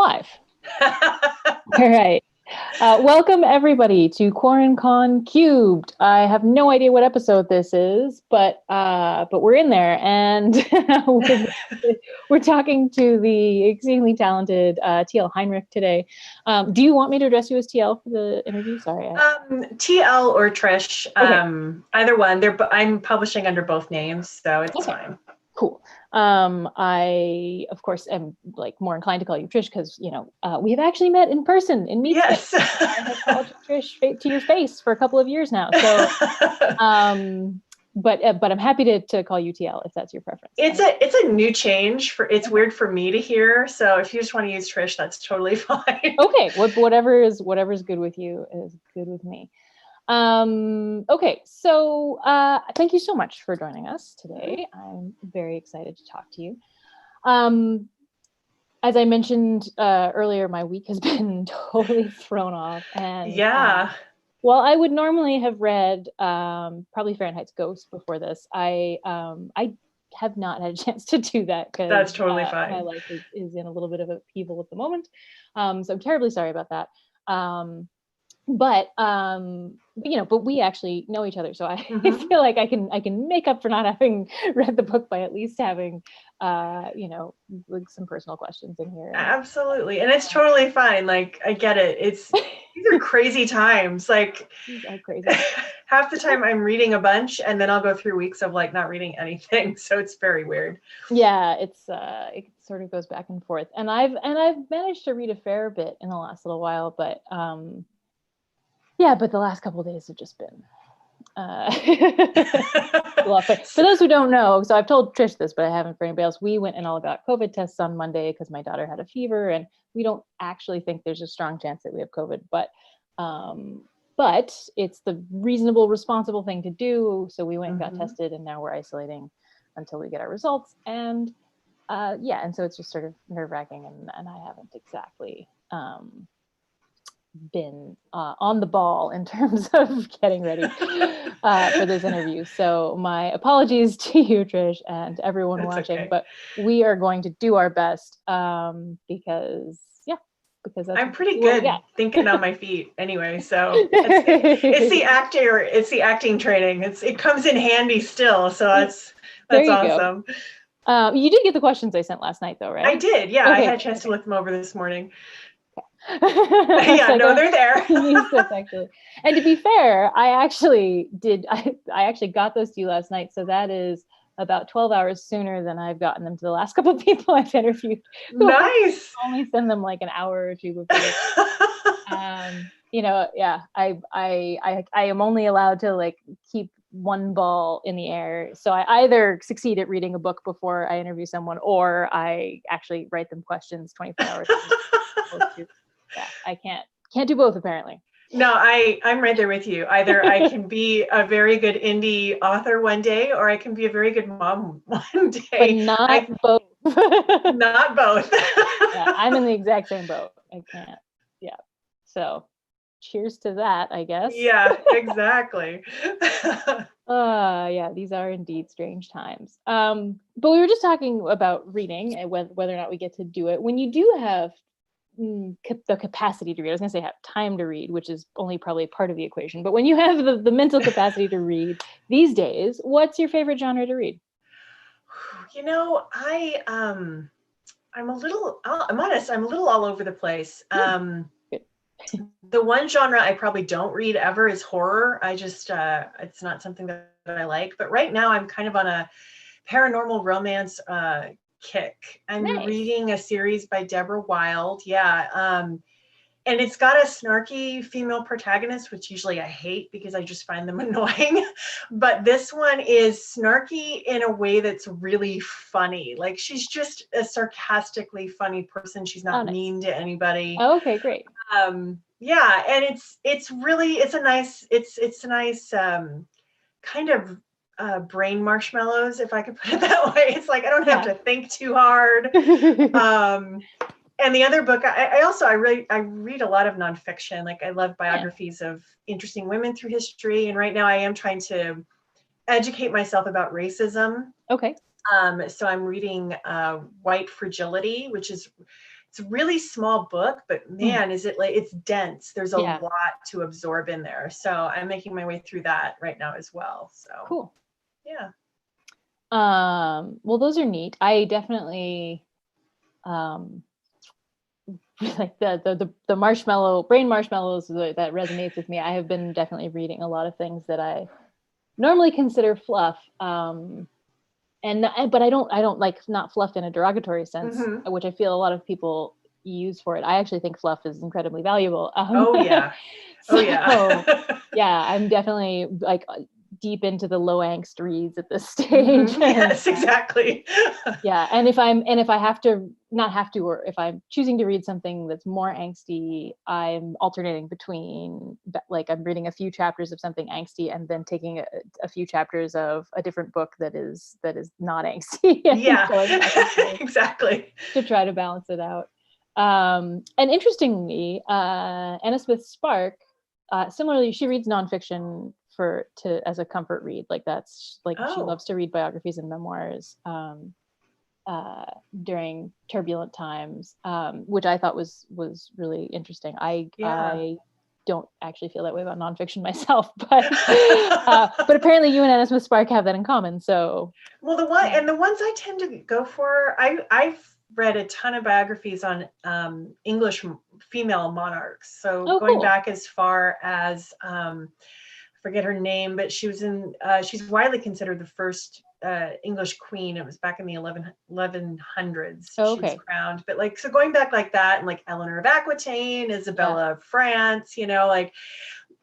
live. All right. Welcome everybody to QuaranCon Cubed. I have no idea what episode this is, but we're in there, and we're talking to the exceedingly talented TL Heinrich today. Do you want me to address you as TL for the interview? Sorry. TL or Trish, Okay. either one. I'm publishing under both names, so it's fine. Cool. I, of course, am more inclined to call you Trish because, we have actually met in person in Meet. Yes. I have called you Trish to your face for a couple of years now. So, but I'm happy to call you TL if that's your preference. It's a new change. It's weird for me to hear. So if you just want to use Trish, that's totally fine. Okay. Whatever's good with you is good with me. Okay, so thank you so much for joining us today. I'm very excited to talk to you. As I mentioned earlier, my week has been totally thrown off, and while I would normally have read probably Fahrenheit's Ghost before this, I have not had a chance to do that because that's totally fine. My life is in a little bit of upheaval at the moment, so I'm terribly sorry about that. But we actually know each other, so I feel like I can make up for not having read the book by at least having some personal questions in here. Absolutely, and it's totally fine. I get it. These are crazy times. These are crazy. Half the time I'm reading a bunch, and then I'll go through weeks of not reading anything. So it's very weird. Yeah, it sort of goes back and forth, and I've managed to read a fair bit in the last little while, but but the last couple of days have just been a lot. For those who don't know, so I've told Trish this, but I haven't for anybody else. We went and all got COVID tests on Monday because my daughter had a fever, and we don't actually think there's a strong chance that we have COVID, but it's the reasonable, responsible thing to do. So we went and got tested, and now we're isolating until we get our results. And and so it's just sort of nerve-wracking, and I haven't exactly been on the ball in terms of getting ready for this interview. So my apologies to you, Trish, and everyone That's watching, okay. but we are going to do our best because that's I'm pretty good thinking on my feet anyway. So it's the acting training. It comes in handy still. So that's awesome. You did get the questions I sent last night though, right? I did. Yeah. Okay. I had a chance to look them over this morning. They're there. Actually. And to be fair, I actually got those to you last night. So that is about 12 hours sooner than I've gotten them to the last couple of people I've interviewed. Nice. I only send them an hour or two before. I am only allowed to keep one ball in the air. So I either succeed at reading a book before I interview someone, or I actually write them questions 24 hours. Yeah, I can't do both apparently. No, I'm right there with you. Either I can be a very good indie author one day, or I can be a very good mom one day. But not both. Not both. Yeah, I'm in the exact same boat. I can't. Yeah. So cheers to that, I guess. Yeah, exactly. These are indeed strange times. But we were just talking about reading and whether or not we get to do it. When you do have the capacity to read, I was going to say have time to read, which is only probably part of the equation, but when you have the mental capacity to read these days, what's your favorite genre to read? I'm honest, I'm a little all over the place. The one genre I probably don't read ever is horror. I just it's not something that I like, but right now I'm kind of on a paranormal romance kick. I'm reading a series by Deborah Wild. And it's got a snarky female protagonist, which usually I hate because I just find them annoying. But this one is snarky in a way that's really funny. She's just a sarcastically funny person. She's not mean to anybody. Oh, okay, great. And it's a nice kind of brain marshmallows, if I could put it that way. It's I don't have to think too hard. And the other book, I read a lot of nonfiction. I love biographies of interesting women through history. And right now I am trying to educate myself about racism. Okay. So I'm reading White Fragility, which is it's a really small book, but man, is it like, it's dense. There's a Yeah. lot to absorb in there. So I'm making my way through that right now as well. So Cool. yeah. Well, those are neat. I definitely like the marshmallow brain marshmallows that resonates with me. I have been definitely reading a lot of things that I normally consider fluff. But I don't like, not fluff in a derogatory sense, Mm-hmm. which I feel a lot of people use for it. I actually think fluff is incredibly valuable. Oh yeah. Oh So yeah. yeah, I'm definitely like deep into the low angst reads at this stage. Mm-hmm. Yes, exactly. Yeah, and if I have to, not have to, or if I'm choosing to read something that's more angsty, I'm alternating between, like, I'm reading a few chapters of something angsty and then taking a few chapters of a different book that is not angsty, and Yeah. going back and forth Exactly. to try to balance it out. And interestingly, Anna Smith Spark, similarly, she reads nonfiction as a comfort read. Like, that's like, she Oh. loves to read biographies and memoirs. During turbulent times, which I thought was really interesting. Yeah. I don't actually feel that way about nonfiction myself, but apparently you and Anna Smith Spark have that in common. So, Well, the ones I tend to go for, I've read a ton of biographies on English female monarchs. So oh, going cool. back as far as forget her name, but she's widely considered the first English queen. It was back in the 1100s. Oh, She was okay. crowned. But like, so going back like that, and like Eleanor of Aquitaine, Isabella of France, like,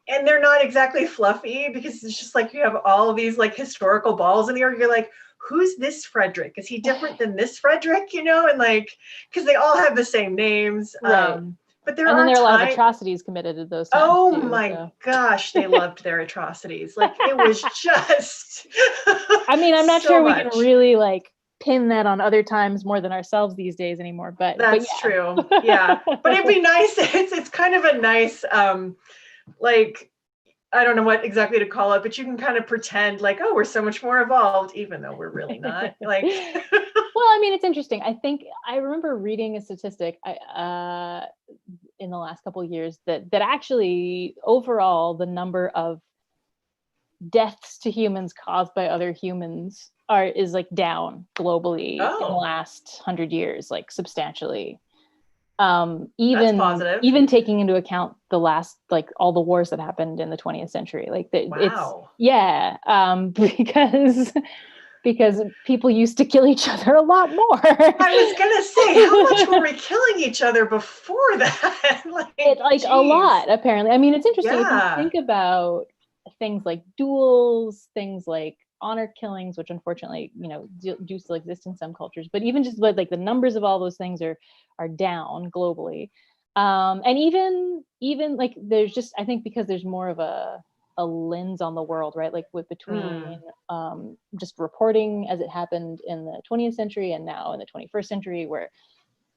and they're not exactly fluffy, because it's just like you have all these like historical balls in the air. You're like, who's this Frederick? Is he different than this Frederick? And like, because they all have the same names. Right. But there And then are there are a lot of times. atrocities committed at those times Oh too. my So. gosh, they loved their atrocities. Like, it was just I mean, I'm not so sure we can much. really like pin that on other times more than ourselves these days anymore, but That's yeah. true. Yeah. But it'd be nice. It's kind of a nice like, I don't know what exactly to call it, but you can kind of pretend like, oh, we're so much more evolved, even though we're really not. Like, well, I mean, it's interesting. I think I remember reading a statistic in the last couple of years that actually overall the number of deaths to humans caused by other humans is like down globally in the oh, last 100 years, like substantially. that's positive. Even taking into account the last, like, all the wars that happened in the 20th century, like it's, Wow. yeah, because people used to kill each other a lot more. I was gonna say, how much were we killing each other before that? Like a lot, apparently. I mean, it's interesting if you Yeah. think about things like duels, things like honor killings, which unfortunately, do still exist in some cultures, but even just like the numbers of all those things are down globally. And even like, there's just, I think, because there's more of a lens on the world, right? Like, with between just reporting as it happened in the 20th century and now in the 21st century, where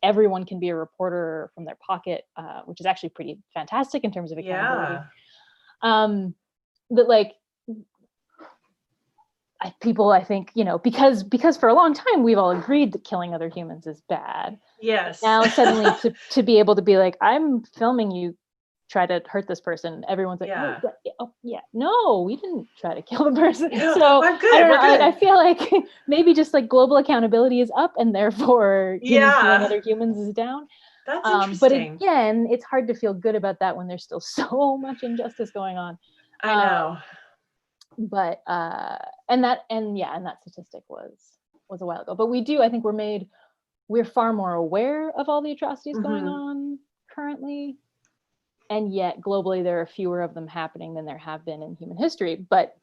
everyone can be a reporter from their pocket, which is actually pretty fantastic in terms of accountability. Yeah. But like, people, I think, because for a long time we've all agreed that killing other humans is bad. Yes. Now suddenly to be able to be like, I'm filming you try to hurt this person, everyone's like, Yeah. oh yeah, no, we didn't try to kill the person. No, So we're good. I don't know. We're good. I feel like maybe just like global accountability is up, and therefore humans killing other humans is down. That's But interesting. again, it's hard to feel good about that when there's still so much injustice going on. I know. But and that statistic was a while ago. But I think we're far more aware of all the atrocities going on currently, and yet globally there are fewer of them happening than there have been in human history. But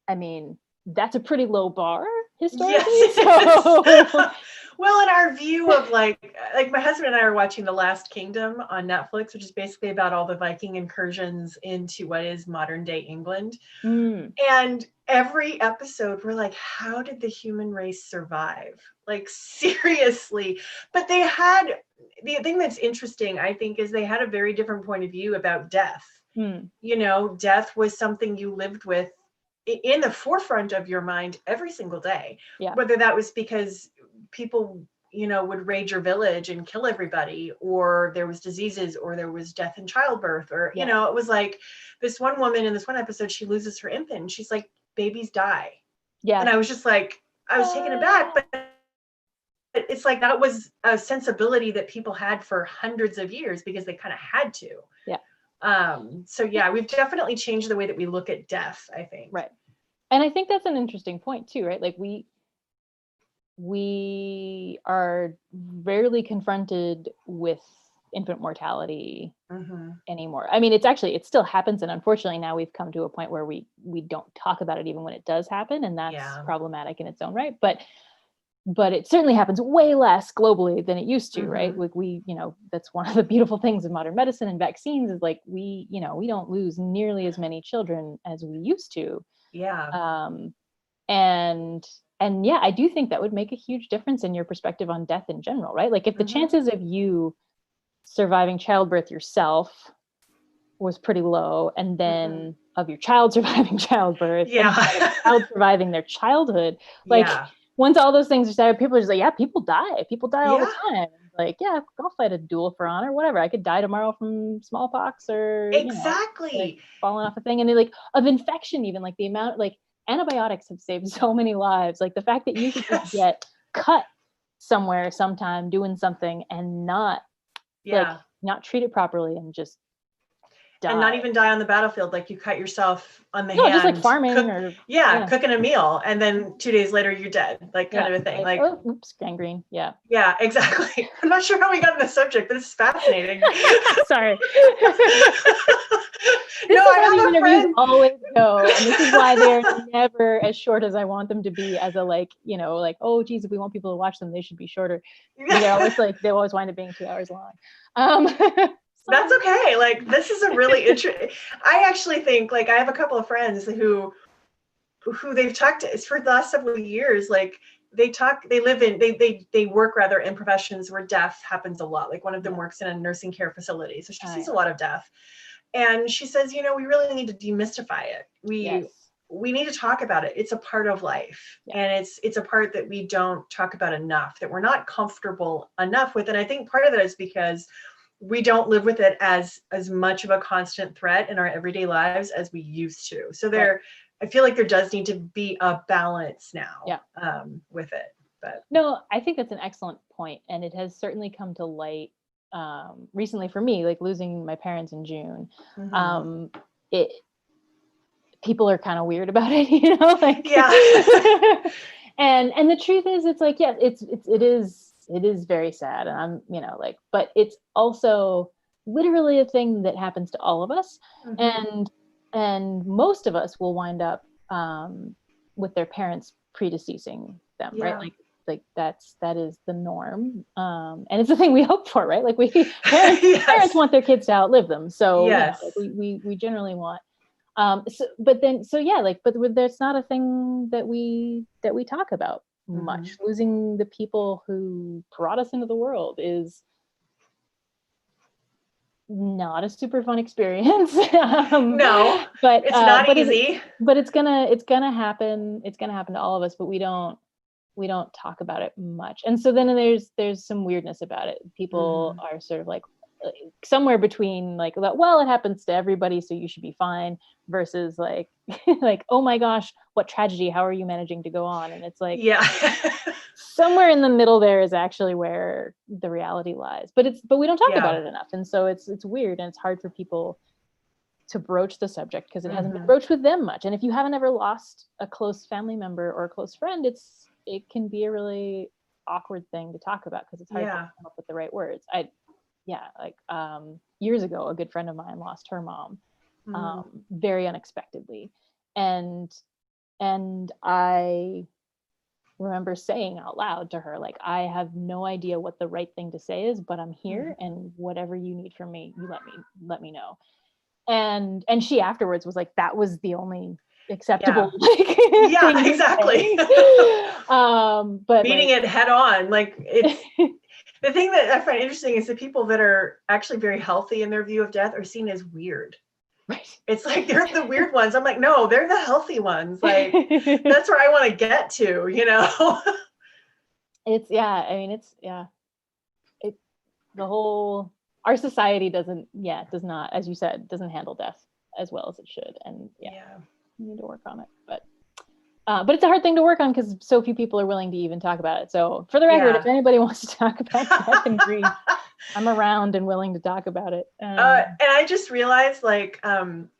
I mean, that's a pretty low bar historically. Yes. So. Well, in our view of like my husband and I are watching The Last Kingdom on Netflix, which is basically about all the Viking incursions into what is modern day England. And every episode we're like, how did the human race survive? Like, seriously. But the thing that's interesting, I think, is they had a very different point of view about death. Death was something you lived with in the forefront of your mind every single day. Yeah. Whether that was because people, would raid your village and kill everybody, or there was diseases, or there was death in childbirth, or, it was like this one woman in this one episode, she loses her infant and she's like, babies die. Yeah. And I was just like, I was taken aback, but it's like that was a sensibility that people had for hundreds of years because they kind of had to. Yeah. So yeah, we've definitely changed the way that we look at death, I think. Right. And I think that's an interesting point too, right? Like we are rarely confronted with infant mortality anymore. I mean, it still happens. And unfortunately now we've come to a point where we don't talk about it even when it does happen. And that's problematic in its own right. But it certainly happens way less globally than it used to, right? Like that's one of the beautiful things of modern medicine and vaccines is like we don't lose nearly as many children as we used to. Yeah. And yeah, I do think that would make a huge difference in your perspective on death in general, right? Like if the chances of you surviving childbirth yourself was pretty low, and then of your child surviving childbirth, and the child surviving their childhood, like once all those things are said, people are just like, yeah, people die all the time. Like, yeah, I'll fight a duel for honor, whatever. I could die tomorrow from smallpox or like falling off a thing. And they like of infection, even like the amount, like antibiotics have saved so many lives. Like the fact that you could just get cut somewhere sometime doing something and not treat it properly and just die. And not even die on the battlefield, like you cut yourself on the hand. Just like farming cooking a meal, and then 2 days later you're dead, like kind of a thing. Like oh, oops, gangrene. Yeah, exactly. I'm not sure how we got on the subject, but it's fascinating. Sorry. I have a friend. Always go, and this is why they're never as short as I want them to be. As a like, oh geez, if we want people to watch them, they should be shorter. They're always like they always wind up being 2 hours long. That's okay. Like this is a really interesting. I actually think like I have a couple of friends who they've talked to for the last several years. Like they work rather in professions where death happens a lot. Like one of them works in a nursing care facility, so she sees a lot of death. And she says, we really need to demystify it. We need to talk about it. It's a part of life, and it's a part that we don't talk about enough, that we're not comfortable enough with. And I think part of that is because we don't live with it as much of a constant threat in our everyday lives as we used to. So I feel like there does need to be a balance now with it. But no, I think that's an excellent point. And it has certainly come to light recently for me, like losing my parents in June. People are kind of weird about it, and the truth is, it's like, it is very sad, and I'm, but it's also literally a thing that happens to all of us. And most of us will wind up with their parents predeceasing them, right? Like that is the norm. And it's the thing we hope for, right? Like parents want their kids to outlive them. So we generally want, but there's not a thing that we talk about much. Losing the people who brought us into the world is not a super fun experience. No, but it's not easy. But it's gonna happen. It's gonna happen to all of us. But we don't talk about it much. And so then there's some weirdness about it. People are sort of like somewhere between like, well, it happens to everybody, so you should be fine, versus like like, oh my gosh, what tragedy, how are you managing to go on? And it's like, somewhere in the middle there is actually where the reality lies, but we don't talk about it enough. And so it's weird, and it's hard for people to broach the subject because it hasn't been broached with them much. And if you haven't ever lost a close family member or a close friend, it can be a really awkward thing to talk about because it's hard to come up with the right words. Years ago, a good friend of mine lost her mom very unexpectedly, and I remember saying out loud to her, like, I have no idea what the right thing to say is, but I'm here, and whatever you need from me, you let me know. And she afterwards was like, that was the only acceptable thing exactly. But meeting it head on, like it's the thing that I find interesting is the people that are actually very healthy in their view of death are seen as weird. Right. It's like they're the weird ones. I'm like, no, they're the healthy ones. Like that's where I want to get to, It's I mean, it the whole our society does not, as you said, doesn't handle death as well as it should, and we need to work on it. But it's a hard thing to work on because so few people are willing to even talk about it. So for the record, if anybody wants to talk about death and grief, I'm around and willing to talk about it. And I just realized, like,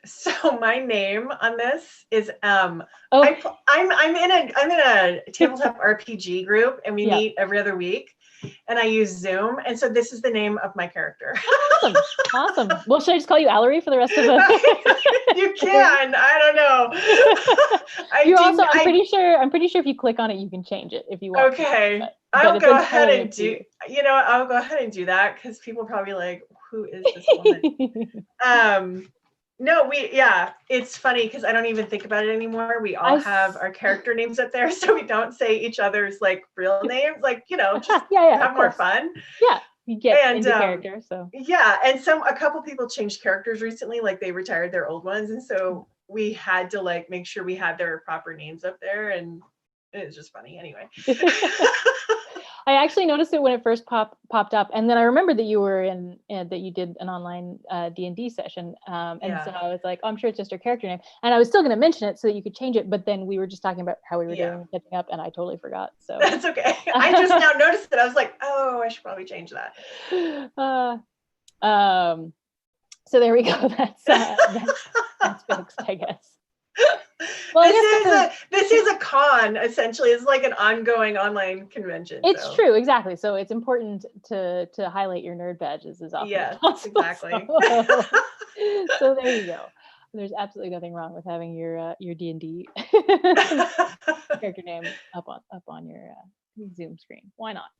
so my name on this is I'm in a tabletop RPG group, and we meet every other week, and I use Zoom, and so this is the name of my character. Awesome. Well, should I just call you Allery for the rest of the? You can. I don't know. I'm pretty sure if you click on it, you can change it if you want. Okay. I'll go ahead and do. I'll go ahead and do that because people are probably like, "Who is this woman?" No, it's funny because I don't even think about it anymore. We all have our character names up there, so we don't say each other's like real names, like, just have more fun. Yeah, you get into character. So and a couple people changed characters recently, like they retired their old ones, and so we had to like make sure we had their proper names up there, and it's just funny anyway. I actually noticed it when it first popped up, and then I remembered that you were that you did an online D&D session, so I was like, oh, I'm sure it's just your character name, and I was still going to mention it so that you could change it, but then we were just talking about how we were doing catching up, and I totally forgot. So that's okay. I just now noticed it. I was like, oh, I should probably change that. So there we go. That's fixed, I guess. Well, this is a con, essentially. It's like an ongoing online convention. It's true, exactly. So it's important to highlight your nerd badges as often as possible. Exactly. So there you go. There's absolutely nothing wrong with having your D&D character name up on your Zoom screen. Why not?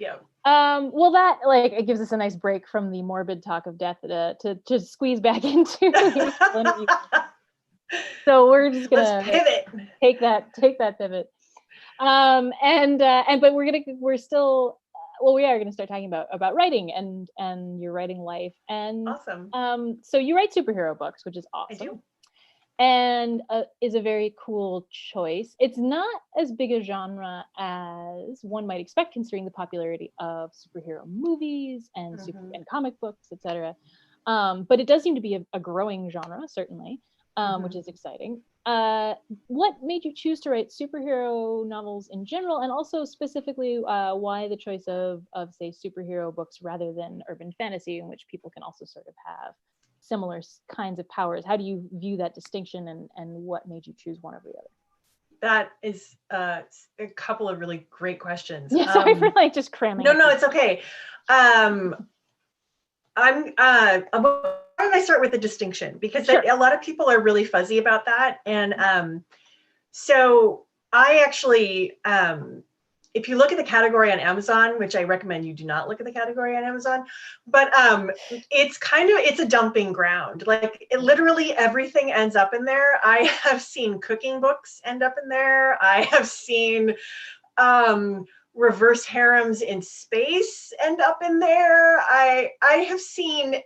Yeah. Well, that it gives us a nice break from the morbid talk of death to just squeeze back into. So we're just gonna pivot. Take that pivot. But we are gonna start talking about writing and your writing life. And awesome. So you write superhero books, which is awesome. I do. And is a very cool choice. It's not as big a genre as one might expect, considering the popularity of superhero movies and and comic books, etc. But it does seem to be a growing genre, certainly. Which is exciting. What made you choose to write superhero novels in general, and also specifically why the choice of say superhero books rather than urban fantasy, in which people can also sort of have similar kinds of powers? How do you view that distinction, and what made you choose one over the other? That is a couple of really great questions. Yeah, sorry for just cramming. No, it's okay. Why don't I start with the distinction? Because a lot of people are really fuzzy about that. And so I actually, if you look at the category on Amazon, which I recommend you do not look at the category on Amazon, but it's a dumping ground. Like literally everything ends up in there. I have seen cooking books end up in there. I have seen reverse harems in space end up in there. I have seen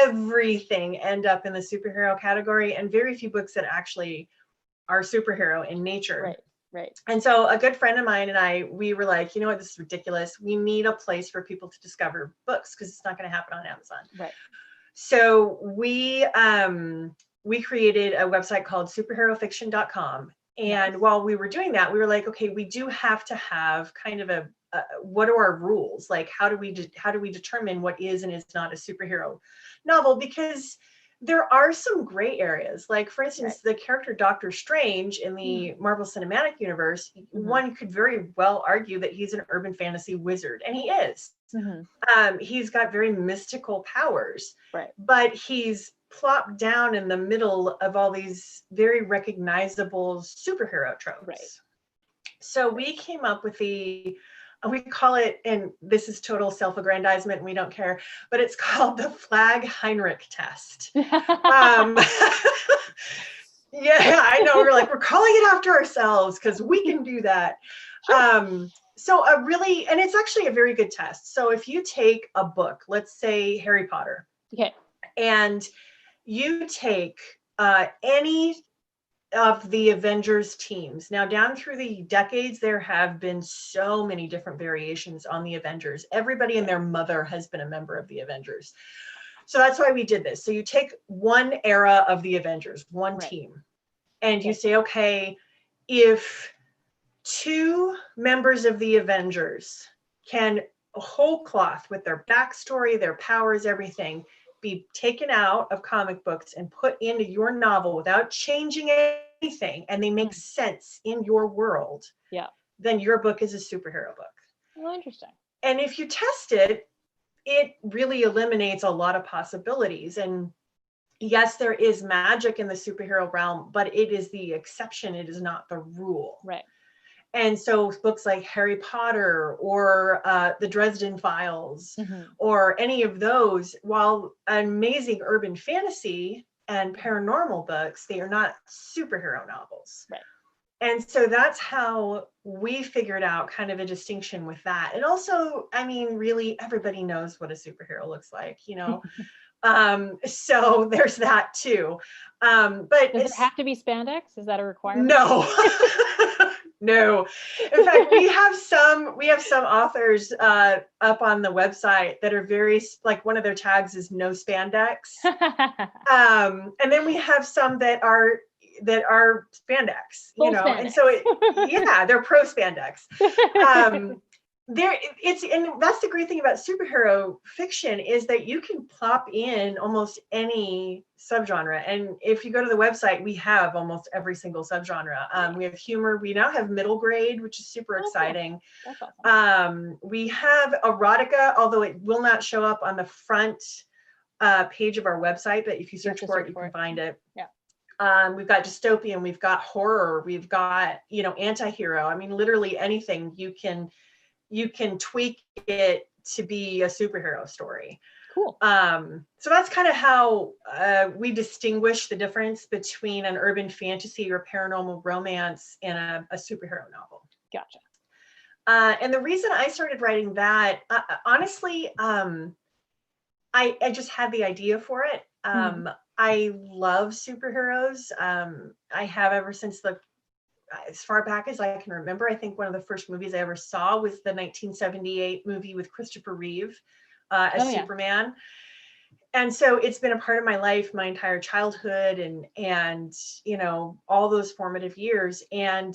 everything end up in the superhero category, and very few books that actually are superhero in nature. Right. And so a good friend of mine and we were like, you know what, this is ridiculous. We need a place for people to discover books because it's not going to happen on Amazon. Right. So we created a website called superherofiction.com. And while we were doing that, we were like, okay, we do have to have kind of what are our rules? Like, how do we determine what is and is not a superhero novel? Because there are some gray areas. Like, for instance, the character Doctor Strange in the Marvel Cinematic Universe, one could very well argue that he's an urban fantasy wizard, and he is. He's got very mystical powers, but he's plopped down in the middle of all these very recognizable superhero tropes. So we came up with we call it, and this is total self-aggrandizement and we don't care, but it's called the Flag Heinrich test. Yeah, I know, we're calling it after ourselves because we can do that. And it's actually a very good test. So if you take a book, let's say Harry Potter, and you take any of the Avengers teams. Now, down through the decades, there have been so many different variations on the Avengers. Everybody and their mother has been a member of the Avengers. So that's why we did this. So you take one era of the Avengers, one team, and you say, okay, if two members of the Avengers can whole cloth with their backstory, their powers, everything, be taken out of comic books and put into your novel without changing anything, and they make sense in your world, then your book is a superhero book. Oh, interesting. And if you test it, it really eliminates a lot of possibilities. And yes, there is magic in the superhero realm, but it is the exception. It is not the rule. Right. And so books like Harry Potter or the Dresden Files or any of those, while amazing urban fantasy and paranormal books, they are not superhero novels. Right. And so that's how we figured out kind of a distinction with that. And also, I mean, really, everybody knows what a superhero looks like, you know. So there's that too. But does it have to be spandex? Is that a requirement? No. No. In fact, we have some authors up on the website that are very, like, one of their tags is no spandex. And then we have some that are spandex, Full you know, spandex. and so they're pro spandex. And that's the great thing about superhero fiction, is that you can plop in almost any subgenre. And if you go to the website, we have almost every single subgenre. We have humor. We now have middle grade, which is super exciting. That's awesome. We have erotica, although it will not show up on the front page of our website, but if you search for it, you can find it. Yeah. We've got dystopian, we've got horror, we've got, you know, anti-hero. I mean, literally anything you can tweak it to be a superhero story. Cool. So that's kind of how we distinguish the difference between an urban fantasy or paranormal romance and a superhero novel. Gotcha. And the reason I started writing that, honestly, I just had the idea for it. I love superheroes. I have ever since as far back as I can remember. I think one of the first movies I ever saw was the 1978 movie with Christopher Reeve as Superman. And so it's been a part of my life, my entire childhood, and you know, all those formative years. And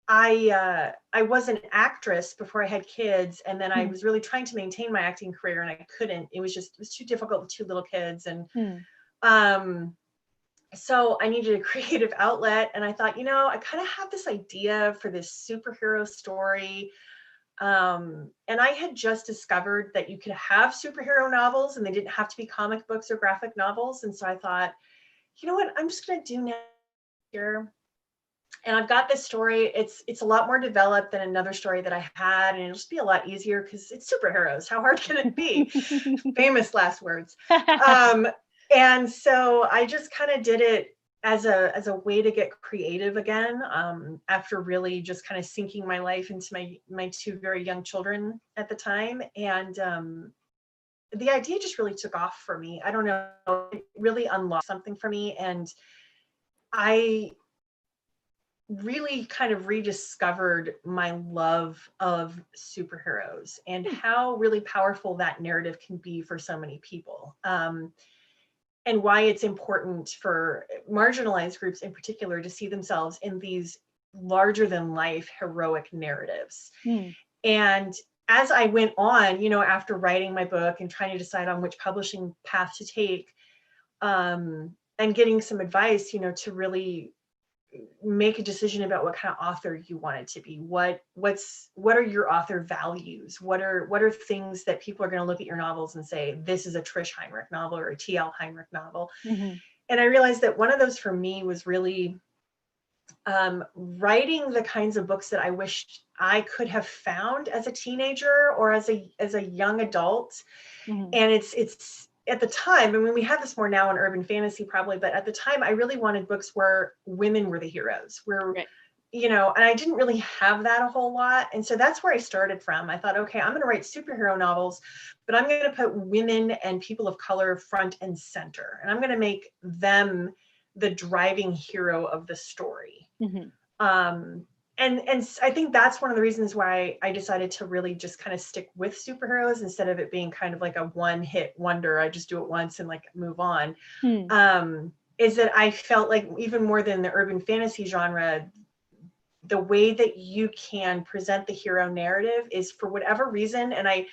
I was an actress before I had kids, and then I was really trying to maintain my acting career, and I couldn't. It was too difficult with two little kids, and so I needed a creative outlet. And I thought, you know, I kind of have this idea for this superhero story. And I had just discovered that you could have superhero novels and they didn't have to be comic books or graphic novels. And so I thought, you know what, I'm just going to do now here. And I've got this story. It's a lot more developed than another story that I had, and it'll just be a lot easier because it's superheroes. How hard can it be? Famous last words. And so I just kind of did it as a way to get creative again, after really just kind of sinking my life into my two very young children at the time. And the idea just really took off for me. I don't know, it really unlocked something for me. And I really kind of rediscovered my love of superheroes and how really powerful that narrative can be for so many people. And why it's important for marginalized groups in particular to see themselves in these larger than life heroic narratives. And as I went on, you know, after writing my book and trying to decide on which publishing path to take, and getting some advice, you know, to really make a decision about what kind of author you want it to be. What are your author values? What are things that people are going to look at your novels and say, this is a Trish Heinrich novel or a TL Heinrich novel? And I realized that one of those for me was really writing the kinds of books that I wished I could have found as a teenager or as a young adult. And it's at the time, I mean, we have this more now in urban fantasy probably, but at the time I really wanted books where women were the heroes, where, you know, and I didn't really have that a whole lot. And so that's where I started from. I thought, okay, I'm going to write superhero novels, but I'm going to put women and people of color front and center. And I'm going to make them the driving hero of the story. Mm-hmm. And I think that's one of the reasons why I decided to really just kind of stick with superheroes instead of it being kind of like a one-hit wonder. I just do it once and like move on. Is that I felt like even more than the urban fantasy genre, the way that you can present the hero narrative is, for whatever reason, and I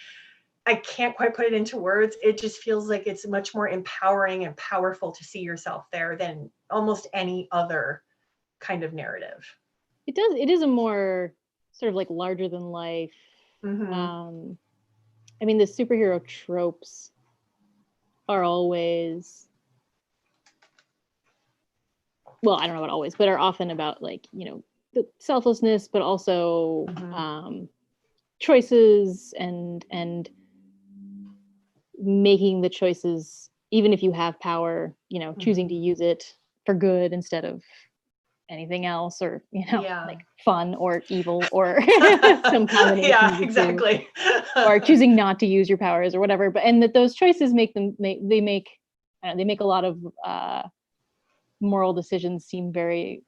can't quite put it into words, it just feels like it's much more empowering and powerful to see yourself there than almost any other kind of narrative. It is a more sort of like larger than life. Mm-hmm. I mean, the superhero tropes are always, well, I don't know about always, but are often about like, you know, the selflessness, but also choices and making the choices, even if you have power, you know, choosing to use it for good instead of anything else, or, you know, like fun or evil or some combination of the exactly. two, or choosing not to use your powers or whatever. But and that those choices make they make a lot of moral decisions seem very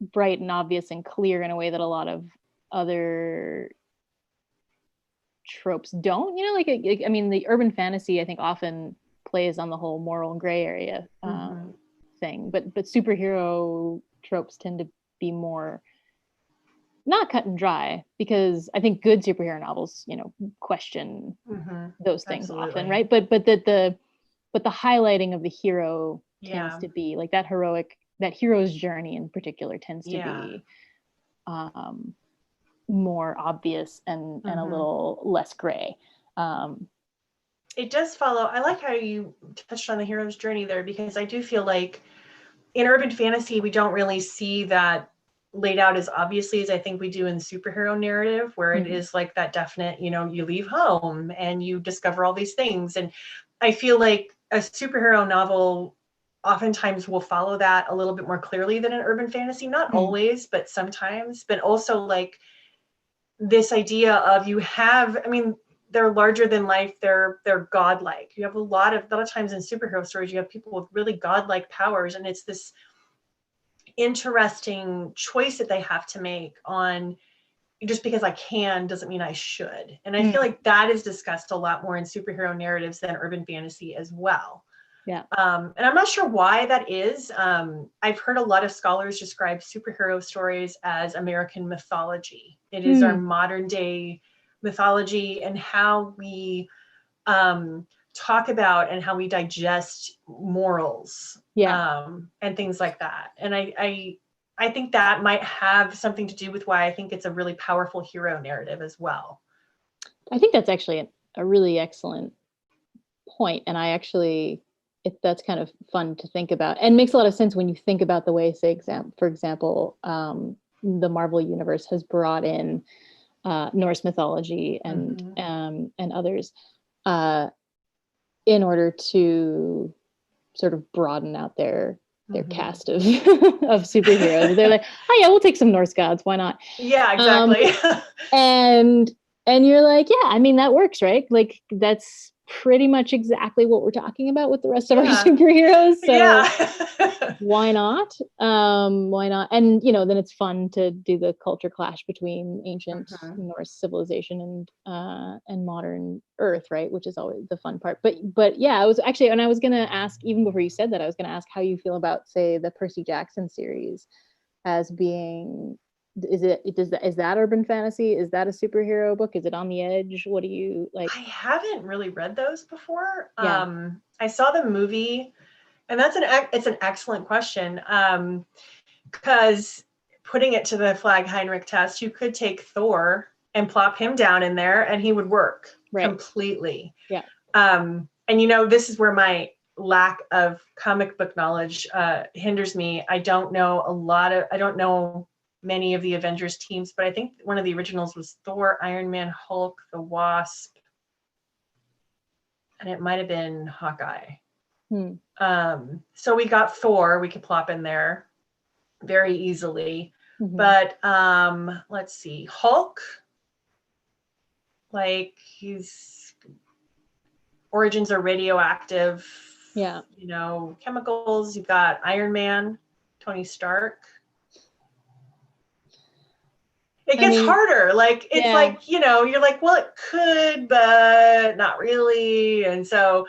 bright and obvious and clear in a way that a lot of other tropes don't, you know, like I mean, the urban fantasy I think often plays on the whole moral and gray area thing, but superhero tropes tend to be more not cut and dry, because I think good superhero novels, you know, question those things often, right? But the highlighting of the hero tends to be like that hero's journey in particular tends to be more obvious and a little less gray. It does follow. I like how you touched on the hero's journey there, because I do feel like in urban fantasy, we don't really see that laid out as obviously as I think we do in the superhero narrative, where it is like that definite, you know, you leave home and you discover all these things. And I feel like a superhero novel oftentimes will follow that a little bit more clearly than an urban fantasy. Not always, but sometimes. But also like this idea of you have, I mean, they're larger than life. They're godlike. You have a lot of times in superhero stories, you have people with really godlike powers, and it's this interesting choice that they have to make on, just because I can doesn't mean I should. And I feel like that is discussed a lot more in superhero narratives than urban fantasy as well. Yeah. And I'm not sure why that is. I've heard a lot of scholars describe superhero stories as American mythology. It is our modern day mythology, and how we talk about and how we digest morals and things like that. And I think that might have something to do with why I think it's a really powerful hero narrative as well. I think that's actually a really excellent point. And I actually, that's kind of fun to think about, and makes a lot of sense when you think about the way, say, for example, the Marvel universe has brought in Norse mythology and others in order to sort of broaden out their cast of of superheroes. They're like, oh yeah, we'll take some Norse gods, why not? Yeah, exactly. And you're like, yeah, I mean, that works, right? Like that's pretty much exactly what we're talking about with the rest of our superheroes. So why not? Why not? And you know, then it's fun to do the culture clash between ancient Norse civilization and modern Earth, right? Which is always the fun part. But yeah, I was actually, and I was gonna ask, even before you said that, I was gonna ask how you feel about, say, the Percy Jackson series as being, is that urban fantasy? Is that a superhero book? Is it on the edge? What do you like? I haven't really read those before. I saw the movie, and it's an excellent question. Because putting it to the Flag Heinrich test, you could take Thor and plop him down in there and he would work completely. Yeah. And you know, this is where my lack of comic book knowledge hinders me. I don't know many of the Avengers teams, but I think one of the originals was Thor, Iron Man, Hulk, the Wasp, and it might have been Hawkeye. So we got Thor, we could plop in there very easily. But let's see, Hulk, like his origins are radioactive. Yeah. you know, chemicals. You've got Iron Man, Tony Stark. It gets harder. Like, it's like, you know, you're like, well, it could, but not really. And so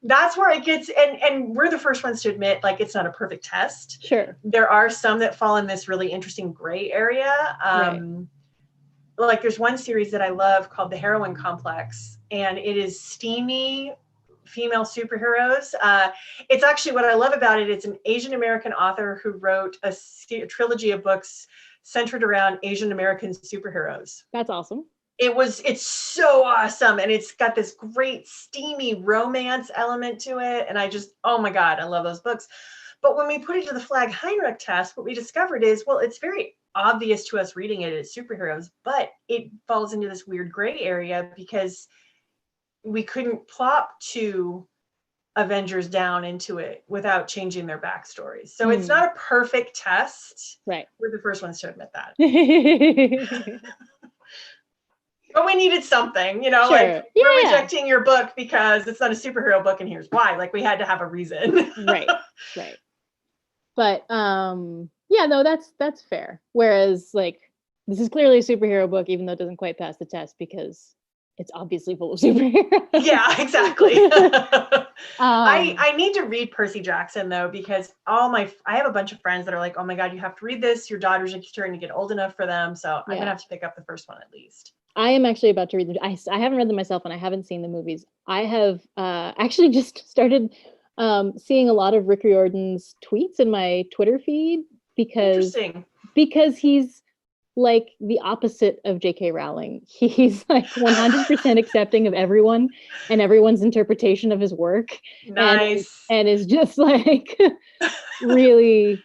that's where it gets, and we're the first ones to admit, like, it's not a perfect test. Sure. There are some that fall in this really interesting gray area. Like, there's one series that I love called The Heroine Complex, and it is steamy female superheroes. It's actually, what I love about it, it's an Asian American author who wrote a trilogy of books centered around Asian American superheroes. That's awesome. It's so awesome, and it's got this great steamy romance element to it, and I just, oh my God, I love those books. But when we put it to the Flag Heinrich test, what we discovered is, well, it's very obvious to us reading it as superheroes, but it falls into this weird gray area because we couldn't plop two Avengers down into it without changing their backstories. So it's not a perfect test. Right. We're the first ones to admit that. But we needed something, you know, like, we're rejecting your book because it's not a superhero book, and here's why. Like, we had to have a reason. Right. But yeah, no, that's fair. Whereas, like, this is clearly a superhero book, even though it doesn't quite pass the test because it's obviously full of superheroes. Yeah, exactly. I need to read Percy Jackson, though, because I have a bunch of friends that are like, oh my God, you have to read this. Your daughters are starting to get old enough for them. So I'm gonna have to pick up the first one at least. I am actually about to read them. I haven't read them myself, and I haven't seen the movies. I have actually just started seeing a lot of Rick Riordan's tweets in my Twitter feed because he's like the opposite of J.K. Rowling. He's like 100% accepting of everyone and everyone's interpretation of his work. Nice. And is just like really,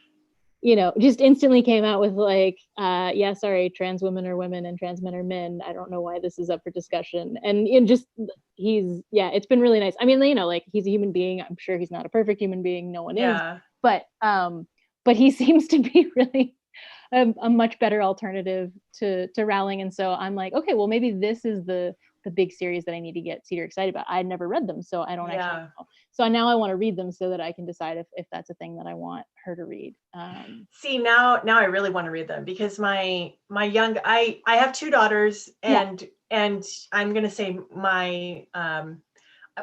you know, just instantly came out with like, yeah, sorry, trans women are women and trans men are men. I don't know why this is up for discussion. And just, it's been really nice. I mean, you know, like, he's a human being. I'm sure he's not a perfect human being. No one is. But he seems to be really a much better alternative to Rowling. And so I'm like, okay, well, maybe this is the big series that I need to get Cedar excited about. I'd never read them, so I don't actually know. So now I want to read them so that I can decide if that's a thing that I want her to read. See, now I really want to read them because I have two daughters, and I'm going to say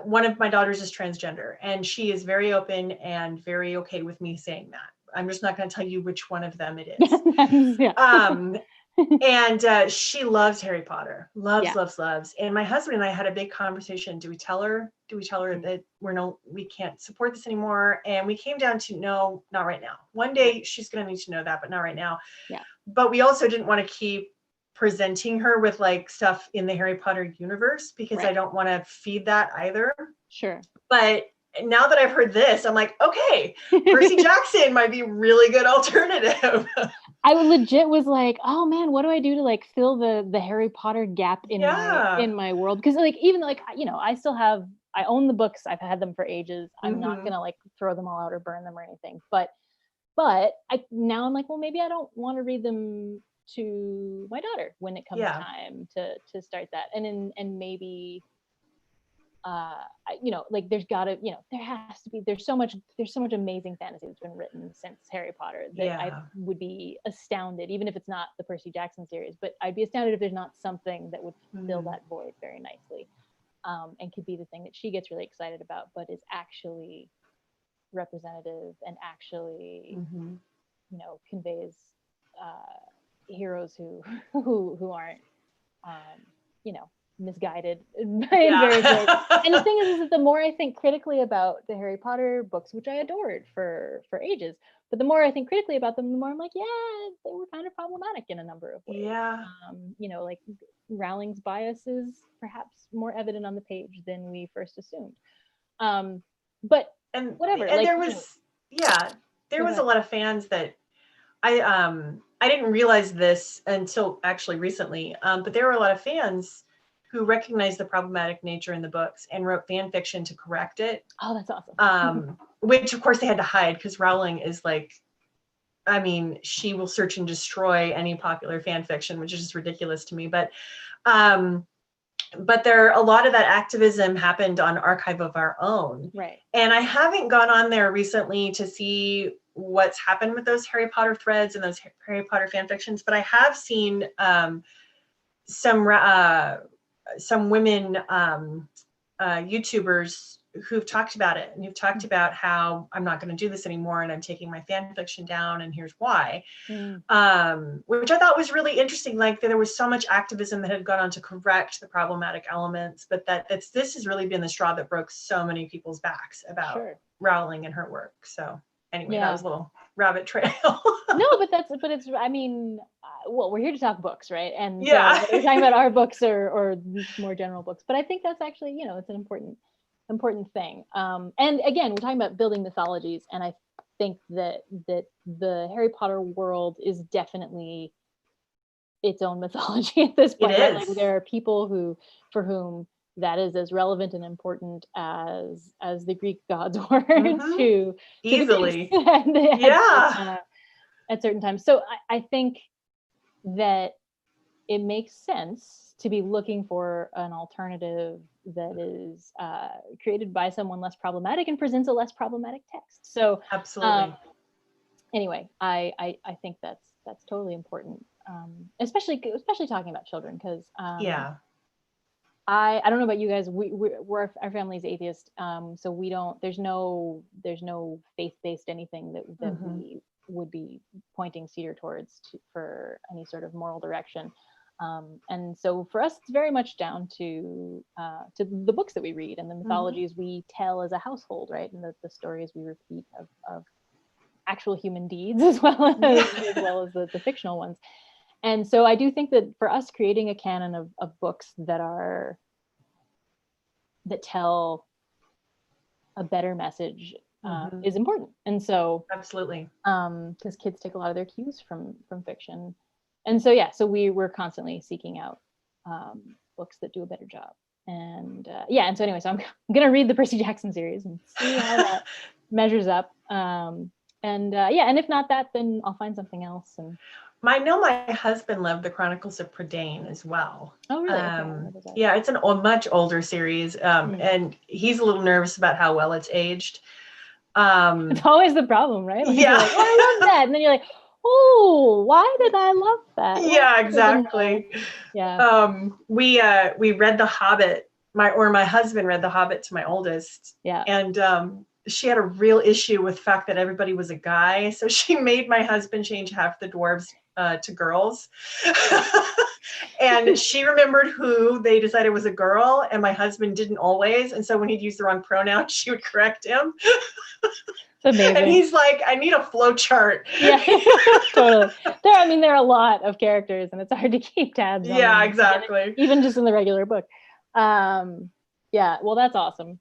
one of my daughters is transgender, and she is very open and very okay with me saying that. I'm just not going to tell you which one of them it is. And she loves Harry Potter, loves. And my husband and I had a big conversation. Do we tell her that we can't support this anymore? And we came down to, no, not right now. One day she's going to need to know that, but not right now. But we also didn't want to keep presenting her with like stuff in the Harry Potter universe because I don't want to feed that either. Sure. But now that I've heard this, I'm like, okay, Percy Jackson might be a really good alternative. I legit was like, oh man, what do I do to like fill the Harry Potter gap in my world? Because like, even like, you know, I own the books. I've had them for ages. I'm not gonna like throw them all out or burn them or anything. But now I'm like, well, maybe I don't want to read them to my daughter when it comes time to start that. And maybe you know, like there's so much amazing fantasy that's been written since Harry Potter that I would be astounded, even if it's not the Percy Jackson series, but I'd be astounded if there's not something that would fill that void very nicely, and could be the thing that she gets really excited about, but is actually representative and actually, you know, conveys heroes who aren't, you know, misguided in various ways. And the thing is that the more I think critically about the Harry Potter books, which I adored for ages, but the more I think critically about them, the more I'm like, yeah, they were kind of problematic in a number of ways. You know, like Rowling's bias is perhaps more evident on the page than we first assumed. But whatever. And like, there was a lot of fans that I didn't realize this until actually recently, but there were a lot of fans who recognized the problematic nature in the books and wrote fan fiction to correct it. Oh, that's awesome. Which of course they had to hide because Rowling is like, I mean, she will search and destroy any popular fan fiction, which is just ridiculous to me. But but a lot of that activism happened on Archive of Our Own. Right. And I haven't gone on there recently to see what's happened with those Harry Potter threads and those Harry Potter fan fictions, but I have seen some women YouTubers who've talked about it, and you've talked about how I'm not going to do this anymore and I'm taking my fan fiction down and here's why. Which I thought was really interesting. Like there was so much activism that had gone on to correct the problematic elements, but this has really been the straw that broke so many people's backs about Rowling and her work. So anyway, that was a little rabbit trail. No, but it's, I mean, well, we're here to talk books, right? And so we're talking about our books or more general books, but I think that's actually, it's an important thing. And again, we're talking about building mythologies, and I think that the Harry Potter world is definitely its own mythology at this point. Right? Like there are people for whom that is as relevant and important as the Greek gods were to easily at certain times. So I think that it makes sense to be looking for an alternative that is created by someone less problematic and presents a less problematic text. So absolutely. Anyway, I think that's totally important, especially talking about children, because I don't know about you guys. Our family's atheist, so we don't. There's no faith-based anything that we would be pointing Cedar towards for any sort of moral direction. And so for us, it's very much down to the books that we read and the mythologies we tell as a household, right? And the stories we repeat of actual human deeds as well as the fictional ones. And so I do think that for us, creating a canon of books that tell a better message is important. And so absolutely, because kids take a lot of their cues from fiction. And so so we're constantly seeking out books that do a better job. And and so anyway, so I'm gonna read the Percy Jackson series and see how that measures up. And if not that, then I'll find something else. And I know my husband loved the Chronicles of Prydain as well. Oh, really? Yeah, it's a much older series, and he's a little nervous about how well it's aged. It's always the problem, right? Like, yeah, like, oh, I love that, and then you're like, oh, why did I love that? Yeah, exactly. Yeah. We read The Hobbit. My husband read The Hobbit to my oldest. Yeah. And she had a real issue with the fact that everybody was a guy, so she made my husband change half the dwarves to girls. And she remembered who they decided was a girl, and my husband didn't always. And so when he'd use the wrong pronoun, she would correct him. Amazing. And he's like, I need a flow chart. Yeah, totally. There are a lot of characters, and it's hard to keep tabs on them, exactly. Even just in the regular book. Well, that's awesome.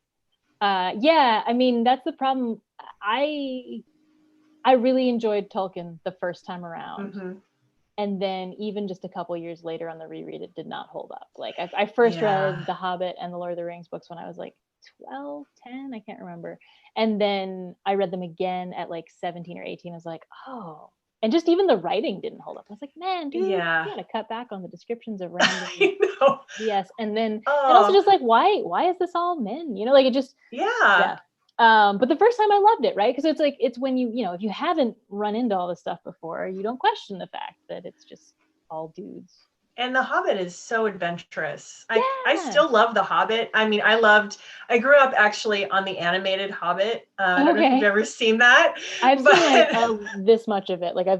That's the problem. I really enjoyed Tolkien the first time around. And then even just a couple years later on the reread, it did not hold up. Like I first read The Hobbit and the Lord of the Rings books when I was like 12, 10, I can't remember. And then I read them again at like 17 or 18. I was like, oh, and just even the writing didn't hold up. I was like, man, dude, you gotta cut back on the descriptions of random BS. And then and also just like, why is this all men? Like it just but the first time I loved it, right? Because it's when you if you haven't run into all this stuff before, you don't question the fact that it's just all dudes. And The Hobbit is so adventurous. I still love The Hobbit. I mean, I grew up actually on the animated Hobbit. I don't know if you've ever seen that. I've seen this much of it. Like I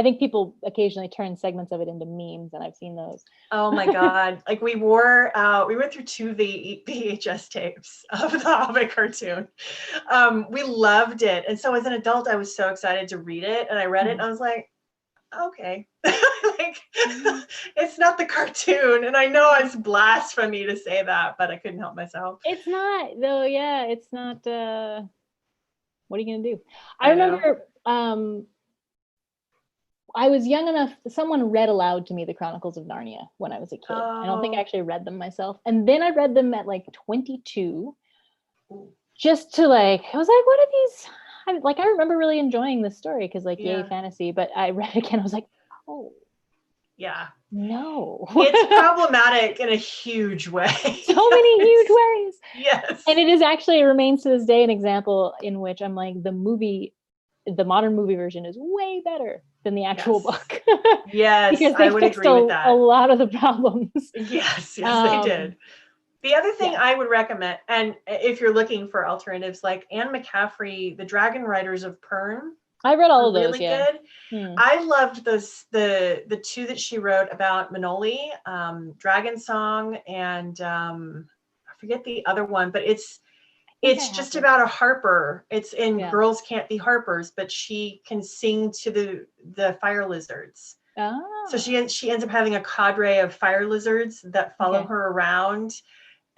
think people occasionally turn segments of it into memes, and I've seen those. Oh my God. Like we went through 2 VHS tapes of the Hobbit cartoon. We loved it. And so as an adult, I was so excited to read it, and I read it and I was like, okay. It's not the cartoon, and I know it's blasphemy to say that, but I couldn't help myself. It's not though. It's not. What are you gonna do? I remember I was young enough, someone read aloud to me the Chronicles of Narnia when I was a kid. I don't think I actually read them myself, and then I read them at like 22 just to I was like, what are these? I remember really enjoying this story because yay fantasy, but I read it again, I was like, oh, Yeah. No. It's problematic in a huge way. So many huge ways. Yes. And it is actually, it remains to this day an example in which I'm like, the modern movie version is way better than the actual book. Yes, because they I would fixed agree with that. a lot of the problems. Yes, they did. The other thing I would recommend, and if you're looking for alternatives, like Anne McCaffrey, The Dragon Riders of Pern. I read all of those. Really good. I loved the two that she wrote about Manoli, Dragon Song, and I forget the other one, but it's just about a harper. It's in Girls Can't Be Harpers, but she can sing to the fire lizards. Oh. So she ends up having a cadre of fire lizards that follow her around.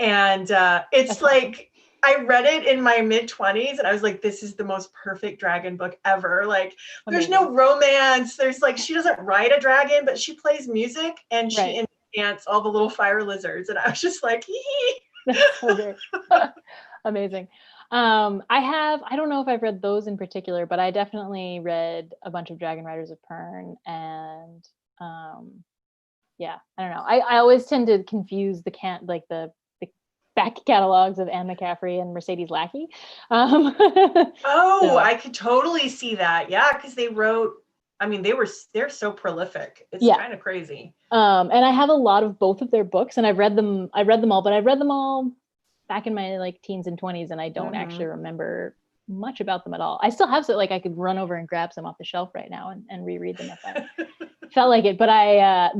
And it's like, I read it in my mid-20s and I was like, this is the most perfect dragon book ever. Like, there's no romance. There's like, she doesn't ride a dragon, but she plays music and she enchants all the little fire lizards. And I was just like, That's so great. Amazing. I don't know if I've read those in particular, but I definitely read a bunch of Dragon Riders of Pern, and I don't know. I always tend to confuse the back catalogs of Anne McCaffrey and Mercedes Lackey. I could totally see that. Yeah, because they wrote, I mean, they're so prolific. It's kind of crazy. And I have a lot of both of their books, and I've read them all, but I read them all back in my like teens and 20s, and I don't actually remember much about them at all. I still have some, like I could run over and grab some off the shelf right now and reread them if I felt like it. But I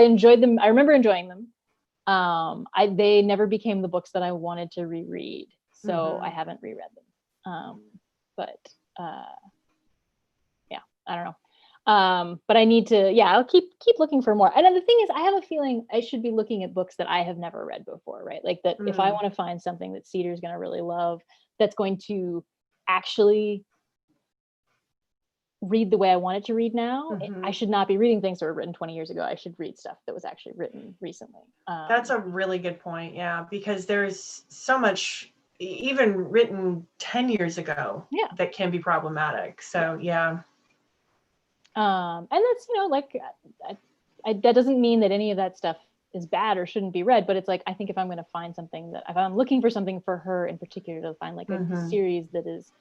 enjoyed them. I remember enjoying them. They never became the books that I wanted to reread, so I haven't reread them. I don't know. But I need to, I'll keep looking for more. And then the thing is, I have a feeling I should be looking at books that I have never read before, right? Like that if I want to find something that Cedar's going to really love, that's going to actually read the way I want it to read now, I should not be reading things that were written 20 years ago. I should read stuff that was actually written recently. That's a really good point. Yeah, because there's so much even written 10 years ago that can be problematic. So, and that's, like, that doesn't mean that any of that stuff is bad or shouldn't be read, but it's like, I think if I'm going to find something if I'm looking for something for her in particular, to find like a series that is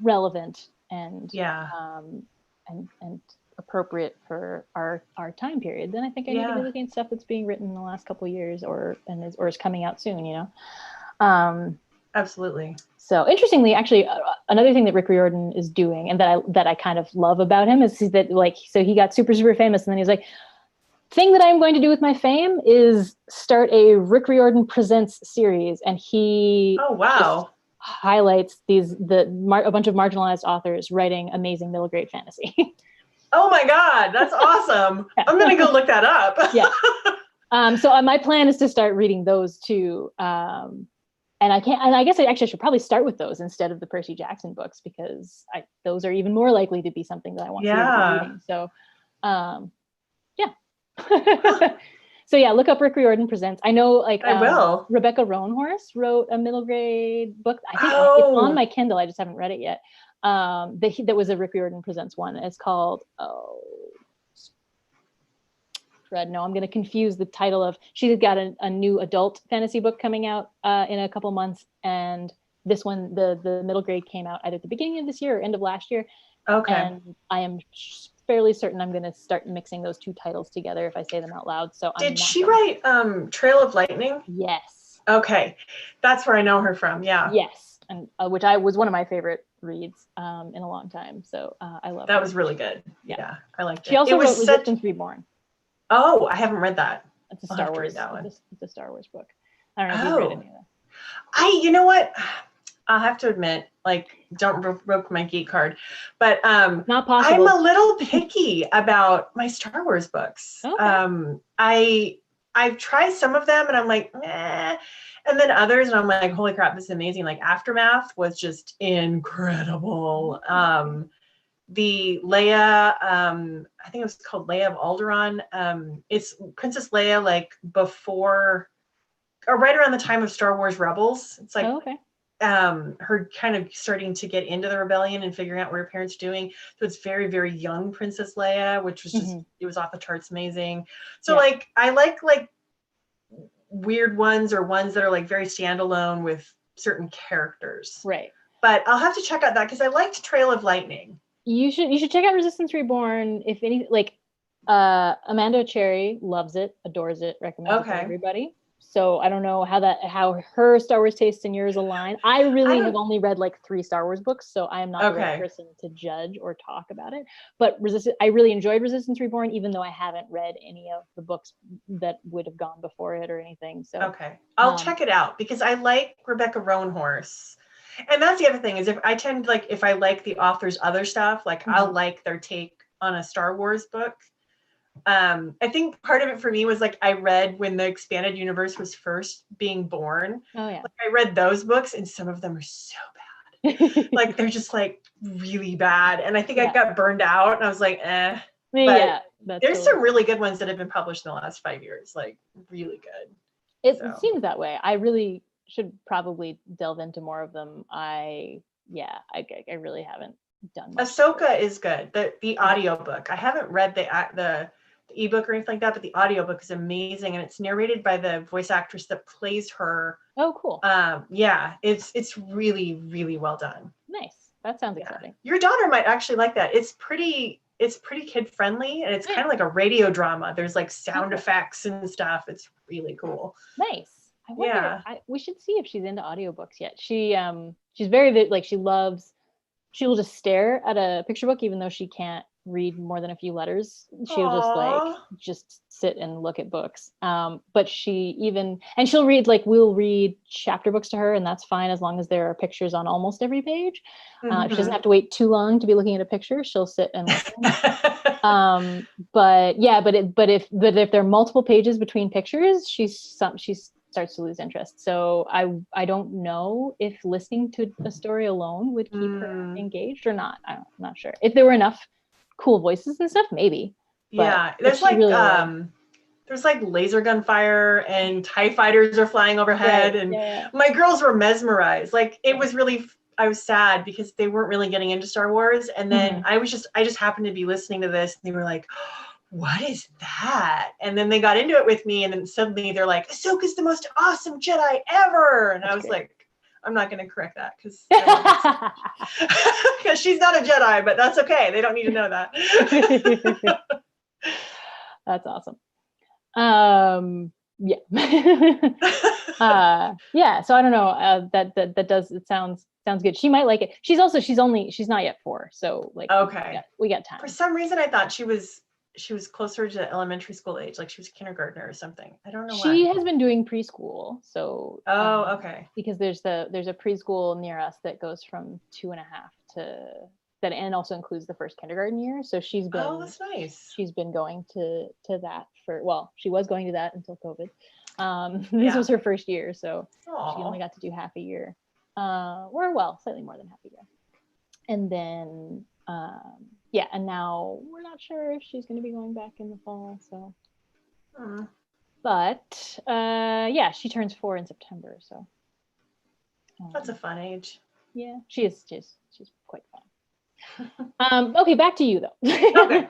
relevant and and appropriate for our time period, then I think I need to be looking at stuff that's being written in the last couple of years or is coming out soon, Absolutely. So interestingly, actually, another thing that Rick Riordan is doing, and that I kind of love about him, is that so he got super, super famous, and then he's like, thing that I'm going to do with my fame is start a Rick Riordan Presents series, and he highlights a bunch of marginalized authors writing amazing middle grade fantasy. Oh my God, that's awesome. I'm going to go look that up. So my plan is to start reading those too. And I guess I should probably start with those instead of the Percy Jackson books, because those are even more likely to be something that I want to be reading. So, So look up Rick Riordan Presents. I know, I will. Rebecca Roanhorse wrote a middle grade book. I think it's on my Kindle. I just haven't read it yet. That was a Rick Riordan Presents one. It's called Fred. No, I'm going to confuse the title of. She's got a new adult fantasy book coming out in a couple months, and this one, the middle grade, came out either at the beginning of this year or end of last year. Okay. And I am fairly certain I'm going to start mixing those two titles together if I say them out loud. So did she write Trail of Lightning? Yes. Okay, that's where I know her from. Yeah. Yes, and which was one of my favorite reads in a long time. So I love that. Was really good. Yeah, I liked it. She also wrote Resistance Reborn. Oh, I haven't read that. It's a Star Wars. It's a Star Wars book. I don't know if you've read any of that. You know what? I'll have to admit, don't revoke my geek card, but not possible. I'm a little picky about my Star Wars books. Okay. I've tried some of them and I'm like, meh. And then others, and I'm like, holy crap, this is amazing. Like Aftermath was just incredible. The Leia, I think it was called Leia of Alderaan. It's Princess Leia, before or right around the time of Star Wars Rebels. It's like her kind of starting to get into the rebellion and figuring out what her parents are doing. So it's very, very young Princess Leia, which was just, it was off the charts amazing. So like, I like weird ones or ones that are like very standalone with certain characters. Right. But I'll have to check out that because I liked Trail of Lightning. You should check out Resistance Reborn. If any, like Amanda Cherry loves it, adores it, recommends it to everybody. So I don't know how her Star Wars tastes and yours align. I really have only read like 3 Star Wars books, so I am not the right person to judge or talk about it. But I really enjoyed Resistance Reborn, even though I haven't read any of the books that would have gone before it or anything. So I'll check it out because I like Rebecca Roanhorse. And that's the other thing is if I like the author's other stuff, like I'll like their take on a Star Wars book. I think part of it for me was like I read when the expanded universe was first being born. Oh yeah. Like, I read those books and some of them are so bad. Like they're just like really bad. And I think I got burned out and I was like, eh. But there's some really good ones that have been published in the last 5 years, like really good. It seems that way. I really should probably delve into more of them. I really haven't done much. Ahsoka is good. The audiobook. I haven't read the ebook or anything like that, but the audiobook is amazing and it's narrated by the voice actress that plays her. Oh, cool. It's really, really well done. Nice. That sounds exciting. Your daughter might actually like that. It's pretty kid friendly and it's kind of like a radio drama. There's like sound effects and stuff. It's really cool. Nice. I wonder, we should see if she's into audiobooks yet. She's very like she will just stare at a picture book even though she can't read more than a few letters. She'll just sit and look at books. But she'll read, like we'll read chapter books to her and that's fine as long as there are pictures on almost every page. She doesn't have to wait too long to be looking at a picture. She'll sit and listen. But if there are multiple pages between pictures, she starts to lose interest. So I don't know if listening to a story alone would keep her engaged or not. I'm not sure. If there were enough cool voices and stuff, maybe. There's like there's like laser gun fire and TIE fighters are flying overhead and my girls were mesmerized. Like it was really, I was sad because they weren't really getting into Star Wars. And then I just happened to be listening to this and they were like, what is that? And then they got into it with me and then suddenly they're like, Ahsoka's the most awesome Jedi ever. And I was like, I'm not going to correct that because she's not a Jedi, but that's okay. They don't need to know that. That's awesome. So I don't know, it sounds good. She might like it. She's not yet 4. So like, we got time. For some reason, I thought she was closer to elementary school age, like she was kindergartner or something. I don't know why. She has been doing preschool, so because there's a preschool near us that goes from 2.5 to that, and also includes the first kindergarten year. So she's been that's nice. She's been going to that she was going to that until COVID. This was her first year, so she only got to do half a year, slightly more than half a year, and then. And now we're not sure if she's going to be going back in the fall. So, but she turns 4 in September. So that's a fun age. Yeah, she's quite fun. Okay, back to you though. Okay.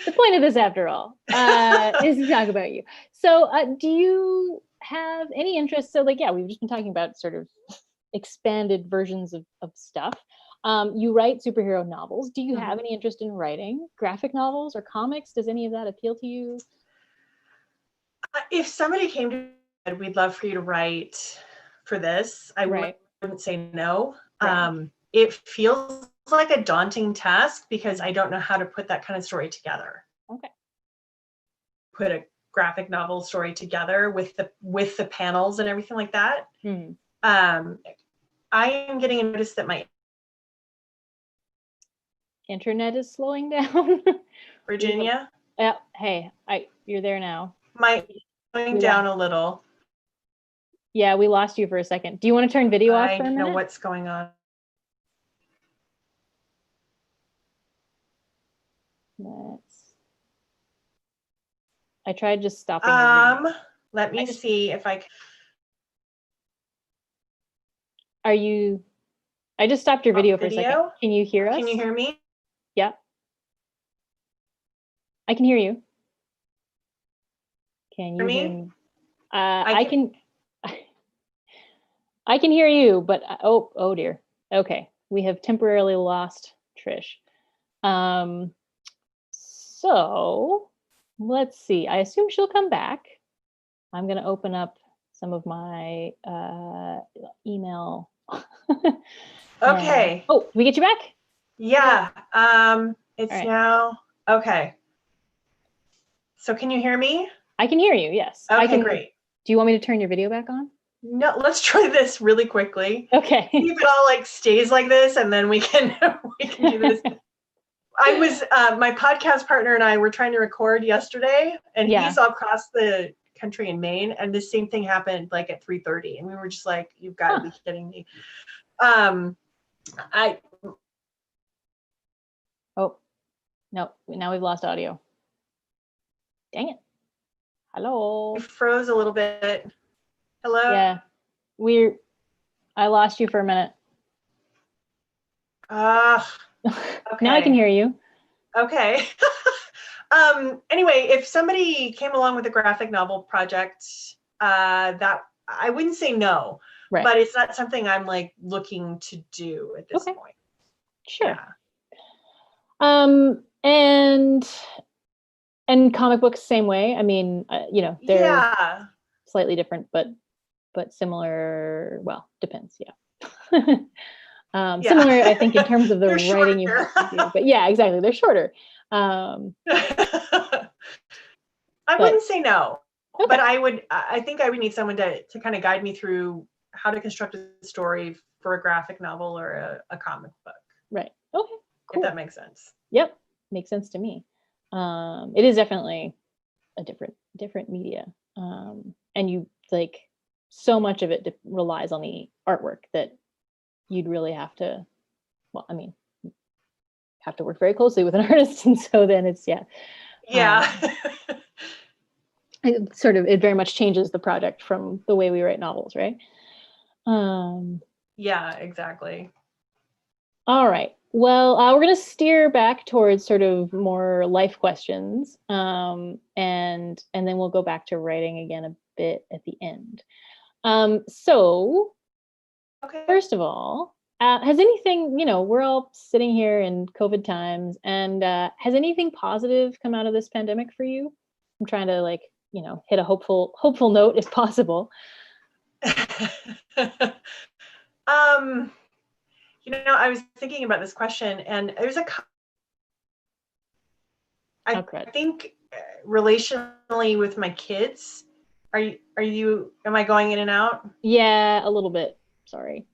The point of this, after all, is to talk about you. So, do you have any interest? So, like, we've just been talking about sort of expanded versions of stuff. You write superhero novels. Do you have any interest in writing graphic novels or comics? Does any of that appeal to you? If somebody came to me, we'd love for you to write for this, I wouldn't say no. It feels like a daunting task because I don't know how to put that kind of story together. Okay. Put a graphic novel story together with the panels and everything like that. I am getting a notice that my internet is slowing down. Virginia? Yeah. Hey, you're there now. Going down a little. Yeah, we lost you for a second. Do you want to turn video off for a minute? I know what's going on. I tried just stopping. Let me see if I can. Are you, I just stopped your video for a second. Video? Can you hear us? Can you hear me? Yeah. I can hear you. Can you hear me? I can hear you, but oh dear. Okay, we have temporarily lost Trish. So let's see. I assume she'll come back. I'm going to open up some of my email. Okay. Oh, did we get you back? Yeah. It's right. now okay. So can you hear me? I can hear you. Yes. Okay, great. Do you want me to turn your video back on? No, let's try this really quickly. Okay. See if it all like stays like this, and then we can do this. I was my podcast partner and I were trying to record yesterday, and he's across the country in Maine, and the same thing happened like at 3:30, and we were just like, "You've got to be kidding me!" Oh no! Now we've lost audio. Dang it! Hello. You froze a little bit. Hello. Yeah, I lost you for a minute. Okay. Now I can hear you. Okay. Anyway, if somebody came along with a graphic novel project, that I wouldn't say no, right. But it's not something I'm like looking to do at this point. Sure. Yeah. And comic books, same way. I mean, they're slightly different, but similar. Well, depends. Yeah. Similar, I think, in terms of the writing you have to do. But yeah, exactly. They're shorter. I wouldn't say no, but I think I would need someone to kind of guide me through how to construct a story for a graphic novel or a comic book. Right. Okay. Cool. If that makes sense. Yep. Makes sense to me. It is definitely a different media. And you like so much of it relies on the artwork that you'd really have to, have to work very closely with an artist. And so then it's, Yeah. It very much changes the project from the way we write novels, right? Yeah, exactly. All right. Well, we're going to steer back towards sort of more life questions, and then we'll go back to writing again a bit at the end. So, first of all, has anything, we're all sitting here in COVID times, and has anything positive come out of this pandemic for you? I'm trying to hit a hopeful note if possible. I was thinking about this question, and there's I think relationally with my kids. Am I going in and out? Yeah, a little bit. Sorry.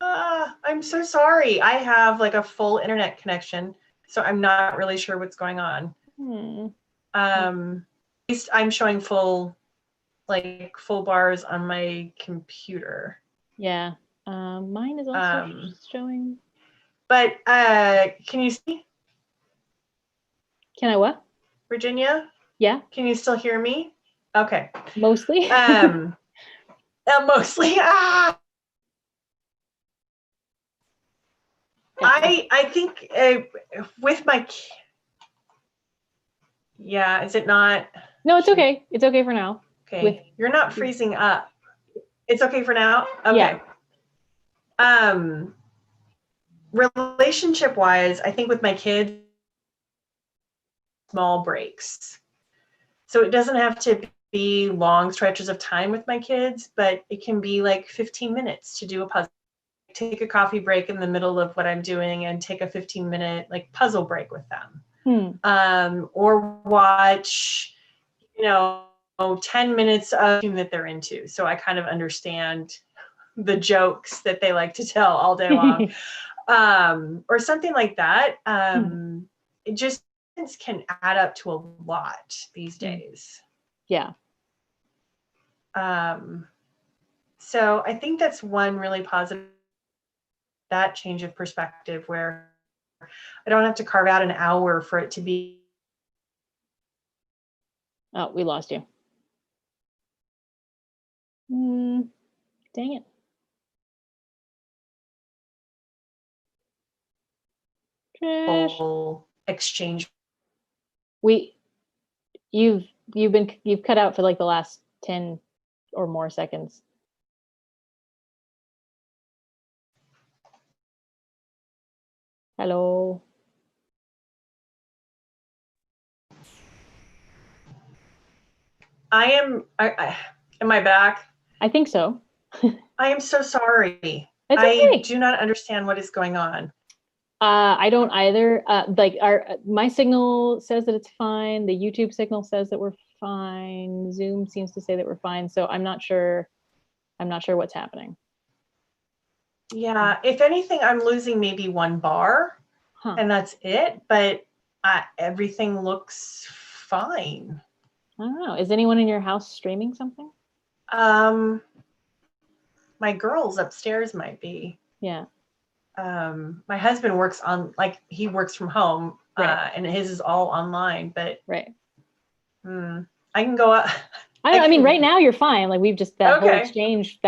I'm so sorry. I have like a full internet connection, so I'm not really sure what's going on. At least I'm showing full bars on my computer. Yeah. Mine is also showing. But can you see? Can I what? Virginia? Yeah. Can you still hear me? Okay. Mostly. Mostly. I think with my. Yeah, is it not? No, it's okay. It's okay for now. Okay. You're not freezing up. It's okay for now? Okay. Yeah. Relationship wise, I think with my kids, small breaks. So it doesn't have to be long stretches of time with my kids, but it can be like 15 minutes to do a puzzle. Take a coffee break in the middle of what I'm doing and take a 15-minute puzzle break with them. Or watch, 10 minutes of that they're into. So I kind of understand the jokes that they like to tell all day long. Or something like that. It just can add up to a lot these days. Yeah. So I think that's one really positive, that change of perspective where I don't have to carve out an hour for it to be. Oh, we lost you. Dang it. whole exchange. You've cut out for like the last 10 or more seconds. Hello. Am I back? I think so. I am so sorry. It's okay. I do not understand what is going on. I don't either. My signal says that it's fine. The YouTube signal says that we're fine. Zoom seems to say that we're fine. So I'm not sure what's happening. Yeah, if anything, I'm losing maybe one bar, and that's it. But everything looks fine. I don't know. Is anyone in your house streaming something? My girls upstairs might be. Yeah. My husband works he works from home, right. And his is all online. But right. I can go up. I mean, right now you're fine. Like we've just that Okay.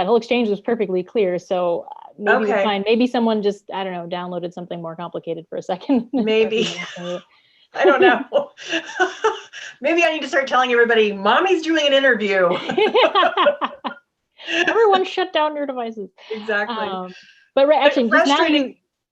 whole exchange was perfectly clear. So maybe Okay. we're fine. Maybe someone just, I don't know, downloaded something more complicated for a second. Maybe. I don't know. Maybe I need to start telling everybody, Mommy's doing an interview. Everyone shut down your devices. Exactly. But actually, just now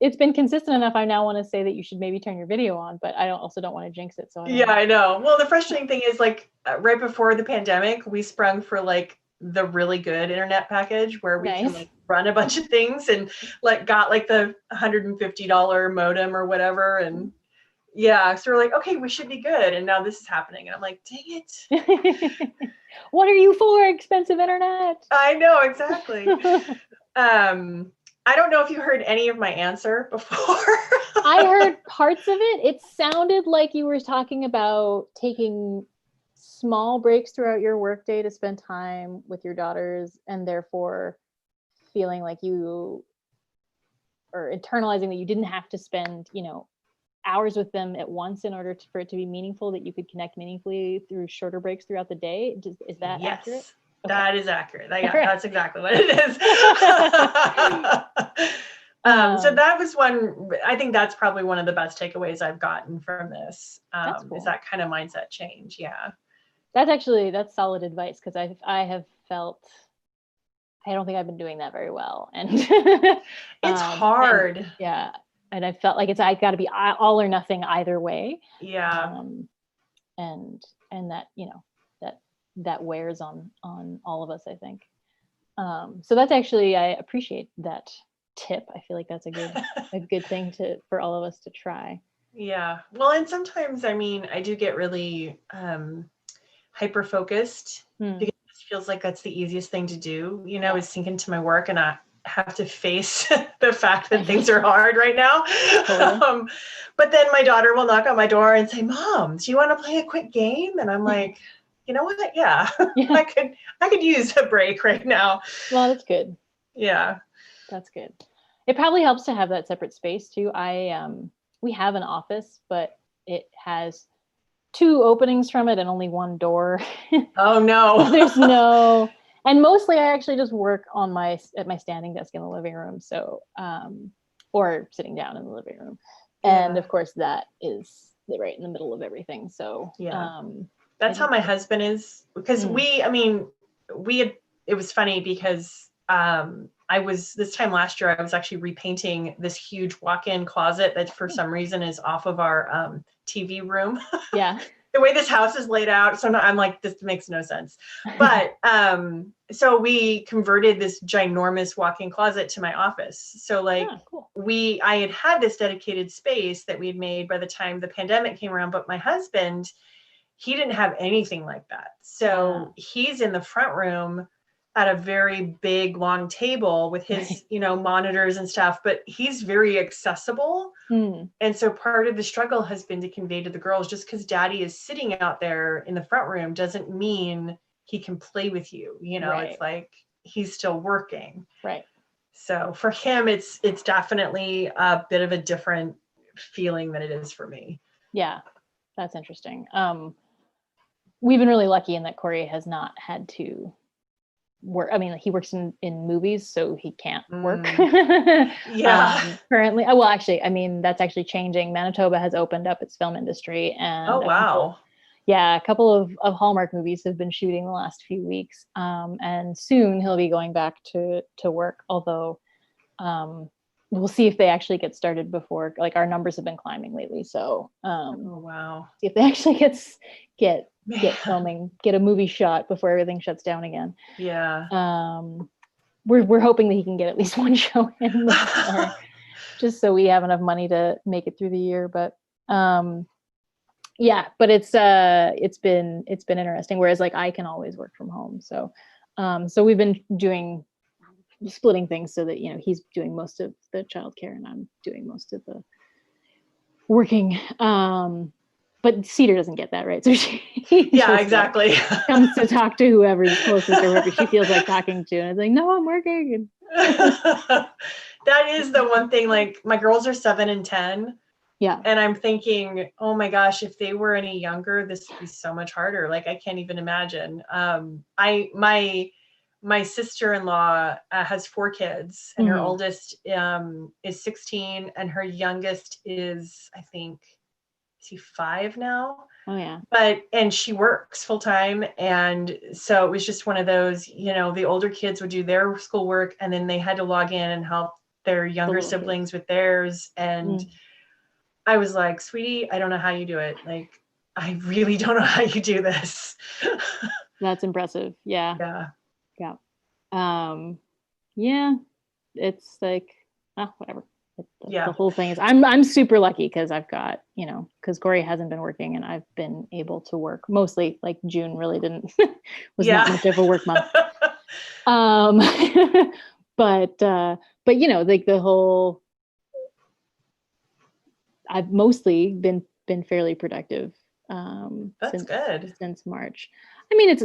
it's been consistent enough. I now want to say that you should maybe turn your video on, but I also don't want to jinx it. So I know. Well, the frustrating thing is like right before the pandemic, we sprung for like the really good internet package where we can like run a bunch of things and got like the $150 modem or whatever. And so we're like, okay, we should be good. And now this is happening. And I'm like, dang it. What are you for, expensive internet? I know, exactly. I don't know if you heard any of my answer before. I heard parts of it. It sounded like you were talking about taking small breaks throughout your workday to spend time with your daughters, and therefore feeling like you or internalizing that you didn't have to spend, hours with them at once in order for it to be meaningful, that you could connect meaningfully through shorter breaks throughout the day. Is that accurate? Okay. That is accurate. That's exactly what it is. So that was one. I think that's probably one of the best takeaways I've gotten from this. That's cool. Is that kind of mindset change. Yeah. That's solid advice, because I have felt, I don't think I've been doing that very well, and it's hard. And I felt like I got to be all or nothing either way. Yeah. And that that wears on all of us, I think. So that's actually, I appreciate that tip. I feel like that's a good thing for all of us to try. Yeah. Well, and sometimes, I mean, I do get really hyper focused because it feels like that's the easiest thing to do, is sink into my work and not have to face the fact that things are hard right now. Totally. But then my daughter will knock on my door and say, Mom, do you want to play a quick game? And I'm like, you know what? Yeah. I could use a break right now. Well, that's good. Yeah. That's good. It probably helps to have that separate space too. We have an office, but it has 2 openings from it and only 1 door. Oh no. There's no, and mostly I actually just work at my standing desk in the living room. So, or sitting down in the living room. Yeah. And of course that is right in the middle of everything. So, that's how my husband is, because it was funny because, this time last year, I was actually repainting this huge walk-in closet that for some reason is off of our TV room. Yeah. The way this house is laid out. So I'm like, this makes no sense. But so we converted this ginormous walk-in closet to my office. So cool. I had this dedicated space that we had made by the time the pandemic came around, but my husband, he didn't have anything like that. So he's in the front room at a very big, long table with his, monitors and stuff, but he's very accessible. And so part of the struggle has been to convey to the girls, just because Daddy is sitting out there in the front room doesn't mean he can play with you. It's like he's still working. Right. So for him, it's definitely a bit of a different feeling than it is for me. Yeah, that's interesting. We've been really lucky in that Corey has not had to work. I mean, he works in movies, so he can't work Yeah. currently. Well, actually, I mean, that's actually changing. Manitoba has opened up its film industry, Oh, and wow. a couple of Hallmark movies have been shooting the last few weeks. And soon he'll be going back to work, although we'll see if they actually get started before, like, our numbers have been climbing lately. So Oh, wow. see if they actually get Man. filming, get a movie shot before everything shuts down again. Yeah. We're hoping that he can get at least one show in before, just so we have enough money to make it through the year. But yeah, but it's been interesting. Whereas, like, I can always work from home. So we've been splitting things so that, he's doing most of the childcare and I'm doing most of the working. But Cedar doesn't get that, right? So she Yeah, exactly. comes to talk to whoever's closest or whoever she feels like talking to, and it's like, no, I'm working. That is the one thing. Like, my girls are 7 and 10. Yeah. And I'm thinking, oh my gosh, if they were any younger, this would be so much harder. Like, I can't even imagine. My sister-in-law has 4 kids, and her oldest is 16, and her youngest is, I think, is he 5 now? Oh yeah. And she works full time. And so it was just one of those, the older kids would do their schoolwork, and then they had to log in and help their younger siblings with theirs. And I was like, sweetie, I don't know how you do it. Like, I really don't know how you do this. That's impressive. Yeah. Yeah. Yeah. Yeah. It's like, whatever. Yeah. The whole thing is, I'm super lucky because I've got, because Corey hasn't been working and I've been able to work mostly. Like, June really was not much of a work month. But like, the whole, I've mostly been fairly productive. That's good. Since March. I mean, it's,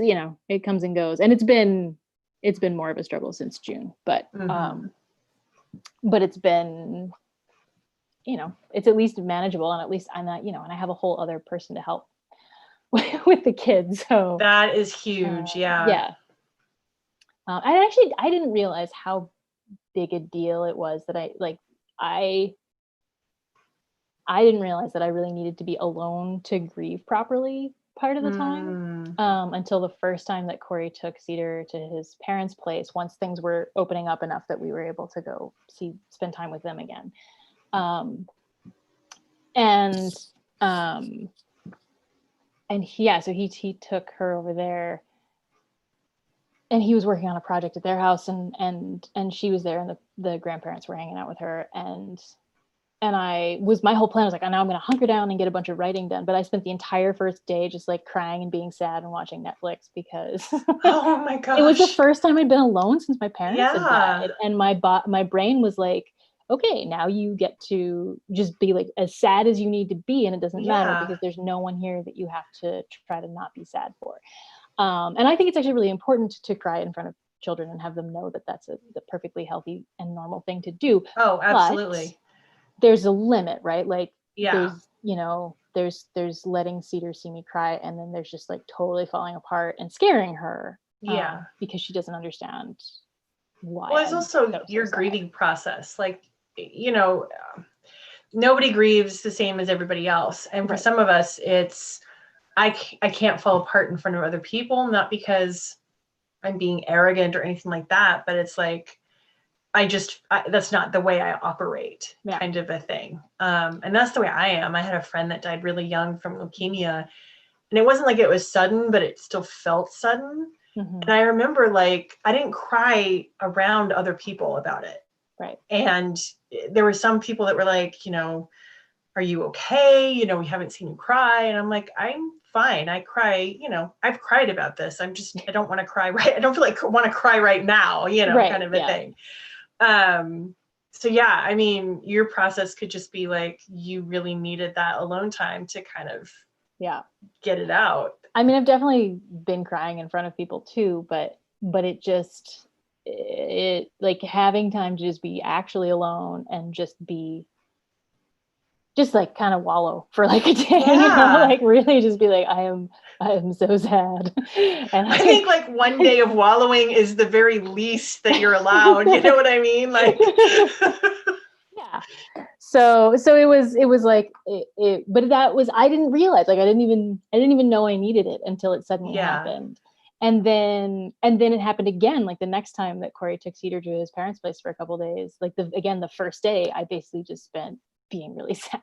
it comes and goes, and it's been more of a struggle since June, but it's been, it's at least manageable, and at least I'm not, and I have a whole other person to help with the kids. So that is huge. Yeah. I didn't realize how big a deal it was that I didn't realize that I really needed to be alone to grieve properly part of the time, until the first time that Corey took Cedar to his parents' place, once things were opening up enough that we were able to go spend time with them again. So he took her over there, and he was working on a project at their house, and she was there, and the grandparents were hanging out with her, and my whole plan was like, now I'm going to hunker down and get a bunch of writing done. But I spent the entire first day just like crying and being sad and watching Netflix, because oh my gosh, it was the first time I'd been alone since my parents had died. And my brain was like, okay, now you get to just be like as sad as you need to be, and it doesn't matter because there's no one here that you have to try to not be sad for. And I think it's actually really important to cry in front of children and have them know that that's a perfectly healthy and normal thing to do. Oh, absolutely. But there's a limit, right? Like, there's letting Cedar see me cry, and then there's just like totally falling apart and scaring her. Because she doesn't understand why. Well, it's also your grieving process. Like, nobody grieves the same as everybody else. And for some of us, it's, I can't fall apart in front of other people, not because I'm being arrogant or anything like that, but it's like, that's not the way I operate, kind of a thing. And that's the way I am. I had a friend that died really young from leukemia, and it wasn't like it was sudden, but it still felt sudden. And I remember, like, I didn't cry around other people about it. Right. And there were some people that were like, are you okay? We haven't seen you cry. And I'm like, I'm fine. I cry, I've cried about this. I don't want to cry I don't feel like I want to cry right now, kind of a thing. So yeah, I mean, your process could just be like, you really needed that alone time to kind of get it out. I mean, I've definitely been crying in front of people too, but it like having time to just be actually alone and just be just like kind of wallow for like a day, Yeah. like really just be like, I am so sad. And I think like one day of wallowing is the very least that you're allowed. You know what I mean? Like, yeah. So it was like but that was, I didn't realize, like I didn't even know I needed it until it suddenly happened. And then it happened again, like the next time that Corey took Cedar to his parents' place for a couple of days. Like the first day, I basically just spent being really sad.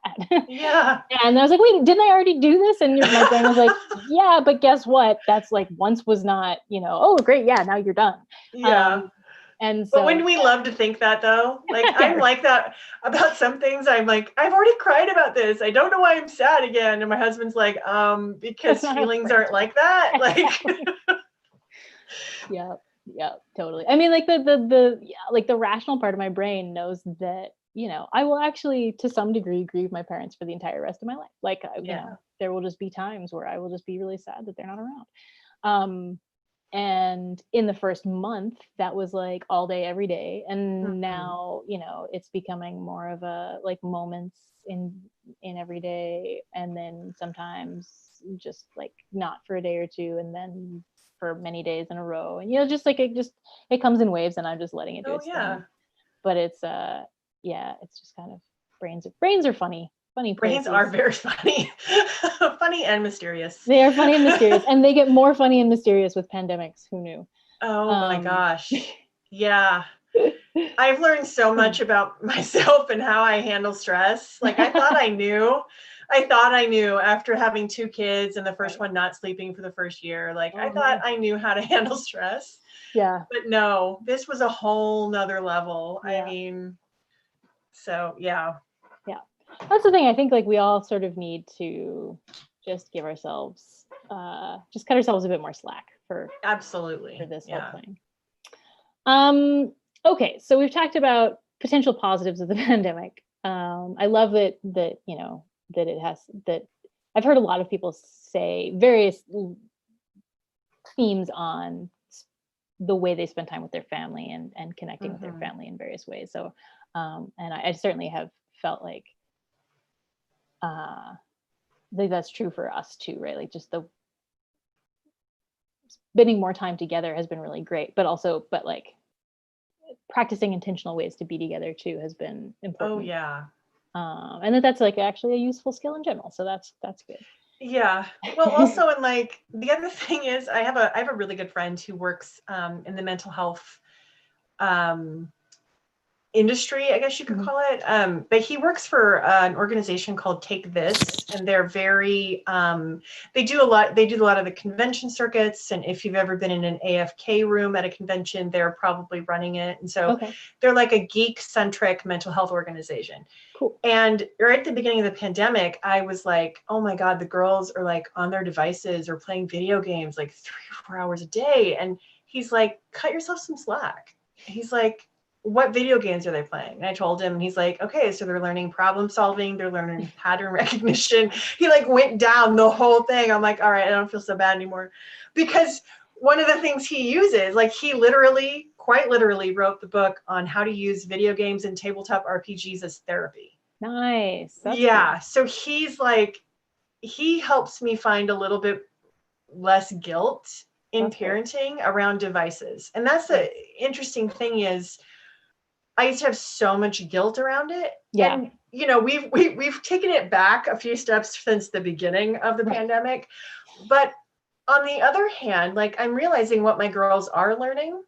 yeah. And I was like, wait, didn't I already do this? And my brain was like, yeah, but guess what? That's like once was not, oh, great. Yeah, now you're done. Yeah. And so, but wouldn't we love to think that though? Like I'm like that about some things. I'm like, I've already cried about this. I don't know why I'm sad again. And my husband's like, because feelings aren't like that. Like yeah, totally. I mean, like the rational part of my brain knows that, I will actually to some degree grieve my parents for the entire rest of my life. Like, there will just be times where I will just be really sad that they're not around. And in the first month, that was like all day, every day. And now, it's becoming more of a like moments in every day. And then sometimes just like not for a day or two, and then for many days in a row. And, just like it comes in waves, and I'm just letting it do its thing. But it's, it's just kind of brains are funny. Funny places. Brains are very funny. Funny and mysterious. They are funny and mysterious, and they get more funny and mysterious with pandemics. Who knew? Oh my gosh. Yeah. I've learned so much about myself and how I handle stress. Like I thought I knew after having 2 kids and the first one not sleeping for the first year. Like I thought I knew how to handle stress. Yeah. But no, this was a whole nother level. Yeah. I mean, so yeah. Yeah. That's the thing. I think like we all sort of need to just give ourselves, just cut ourselves a bit more slack for absolutely for this whole thing. Okay, so we've talked about potential positives of the pandemic. I love that that it has, that I've heard a lot of people say various themes on the way they spend time with their family and connecting with their family in various ways. So, and I certainly have felt like that's true for us too, right? Like just the spending more time together has been really great, but like practicing intentional ways to be together too has been important. Oh yeah. And that's like actually a useful skill in general. So that's good. Yeah. Well, also, and like the other thing is I have a really good friend who works in the mental health industry, I guess you could call it. But he works for an organization called Take This, and they're very, they do a lot of the convention circuits. And if you've ever been in an AFK room at a convention, they're probably running it. And so they're like a geek centric mental health organization. Cool. And right at the beginning of the pandemic, I was like, oh my God, the girls are like on their devices or playing video games like 3 or 4 hours a day. And he's like, cut yourself some slack. He's like, what video games are they playing? And I told him, and he's like, okay, so they're learning problem solving, they're learning pattern recognition. He like went down the whole thing. I'm like, all right, I don't feel so bad anymore. Because one of the things he uses, like he quite literally wrote the book on how to use video games and tabletop RPGs as therapy. Nice. That's cool. So he's like, he helps me find a little bit less guilt in parenting around devices. And that's the interesting thing is, I used to have so much guilt around it. Yeah. And, we've taken it back a few steps since the beginning of the pandemic. But on the other hand, like I'm realizing what my girls are learning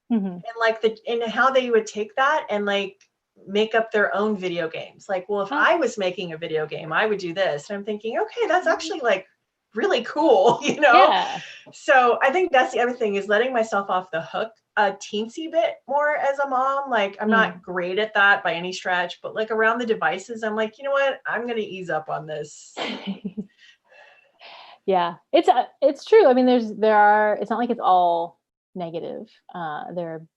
and like and how they would take that and like make up their own video games. Like, well, if I was making a video game, I would do this. And I'm thinking, okay, that's actually like really cool, Yeah. So I think that's the other thing is letting myself off the hook a teensy bit more as a mom. Like I'm not great at that by any stretch, but like around the devices, I'm like, you know what, I'm going to ease up on this. Yeah, it's true. I mean, it's not like it's all negative. There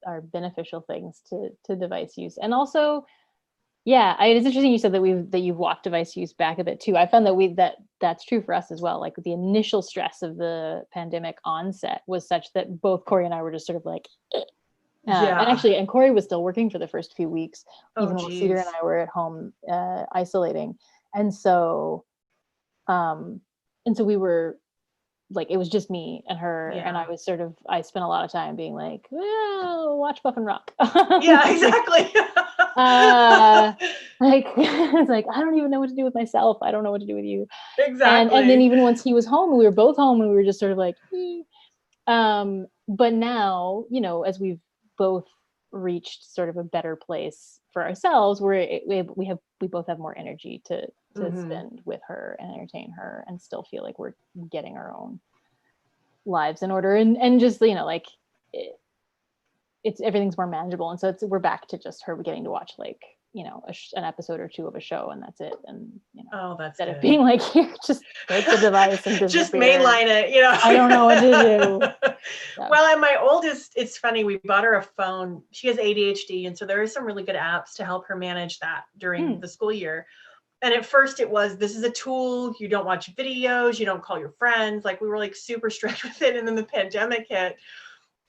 are beneficial things to device use. And also, yeah, it's interesting you said that you've walked device use back a bit too. I found that's true for us as well. Like the initial stress of the pandemic onset was such that both Corey and I were just sort of like, And actually, and Corey was still working for the first few weeks, even while Cedar and I were at home isolating. And so we were like, it was just me and her, and I was I spent a lot of time being like, well, watch Buff and Rock. Yeah, exactly. Like, it's like, I don't even know what to do with myself. I don't know what to do with you. Exactly. And then even once he was home, we were both home, and we were just sort of like, but now, you know, as we've both reached sort of a better place for ourselves, we both have more energy to spend with her and entertain her, and still feel like we're getting our own lives in order, and just, you know, like it's everything's more manageable, and so we're back to just her getting to watch, like, you know, an episode or two of a show, and that's it. And, you know, instead of being like, here, just take the device and just mainline it, you know. I don't know what to do. Yeah. Well, and my oldest, it's funny, we bought her a phone. She has ADHD, and so there are some really good apps to help her manage that during the school year. And at first it was, this is a tool, you don't watch videos, you don't call your friends. Like, we were like super strict with it. And then the pandemic hit,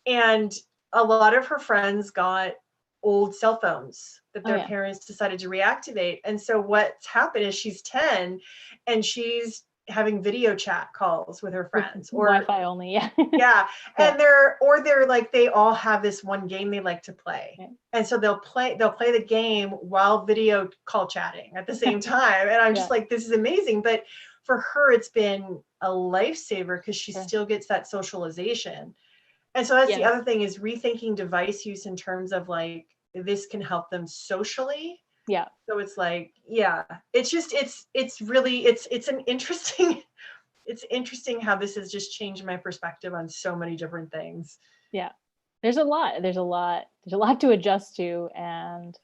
and a lot of her friends got old cell phones that their parents decided to reactivate. And so what's happened is she's 10 and she's having video chat calls with her friends, or Wi-Fi only. Yeah. And they're like, they all have this one game they like to play. Yeah. And so they'll play the game while video call chatting at the same time. And I'm just like, this is amazing. But for her, it's been a lifesaver because she still gets that socialization. And so that's the other thing, is rethinking device use in terms of like, this can help them socially. Yeah. So it's like, it's just, it's really, it's an interesting, it's interesting how this has just changed my perspective on so many different things. Yeah. There's a lot to adjust to. And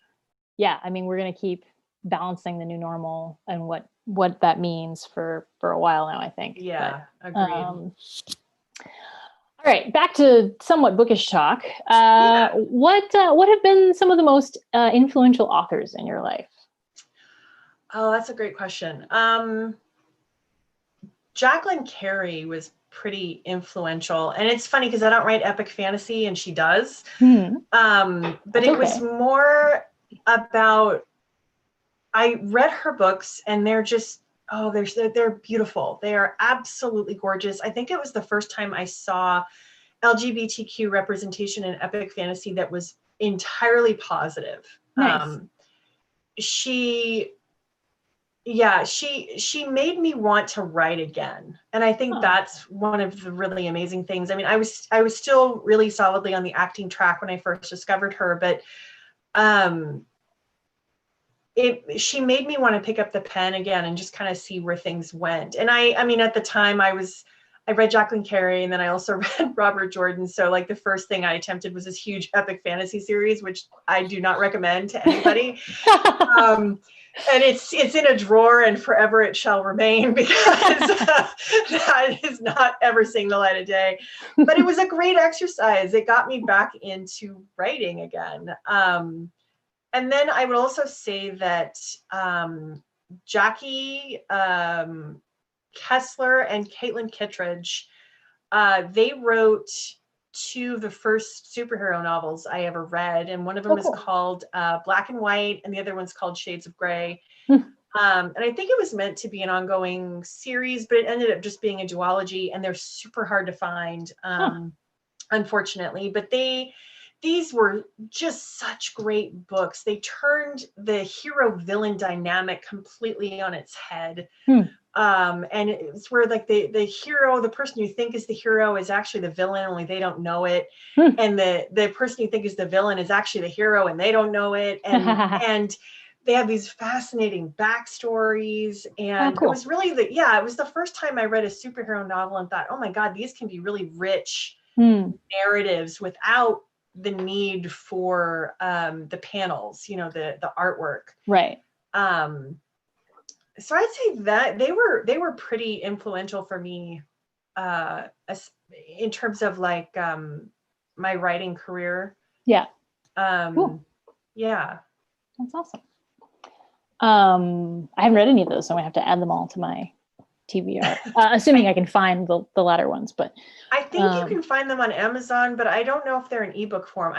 I mean, we're going to keep balancing the new normal and what that means for a while now, I think. Yeah. But, agreed. All right, back to somewhat bookish talk. What have been some of the most influential authors in your life? Oh, that's a great question. Jacqueline Carey was pretty influential, and it's funny because I don't write epic fantasy and she does. But it was more about, I read her books and they're just, they're beautiful. They are absolutely gorgeous. I think it was the first time I saw LGBTQ representation in epic fantasy that was entirely positive. Nice. She made me want to write again. And I think that's one of the really amazing things. I mean, I was still really solidly on the acting track when I first discovered her, but she made me want to pick up the pen again and just kind of see where things went. And I mean, at the time I read Jacqueline Carey, and then I also read Robert Jordan. So like the first thing I attempted was this huge epic fantasy series, which I do not recommend to anybody. And it's in a drawer, and forever it shall remain, because that is not ever seeing the light of day. But it was a great exercise. It got me back into writing again. And then I would also say that Jackie Kessler and Caitlin Kittredge, they wrote two of the first superhero novels I ever read. And one of them is called Black and White, and the other one's called Shades of Gray. And I think it was meant to be an ongoing series, but it ended up just being a duology, and they're super hard to find, unfortunately. But these were just such great books. They turned the hero-villain dynamic completely on its head. And it's where like the hero, the person you think is the hero is actually the villain, only they don't know it. And the person you think is the villain is actually the hero, and they don't know it. And they have these fascinating backstories. And it was really it was the first time I read a superhero novel and thought, oh my God, these can be really rich narratives without the need for the panels, you know, the artwork. Right. So I'd say that they were pretty influential for me in terms of like my writing career. Yeah. Cool. Yeah. That's awesome. I haven't read any of those, so I have to add them all to my TBR. Assuming I can find the latter ones, but I think you can find them on Amazon, but I don't know if they're in ebook form.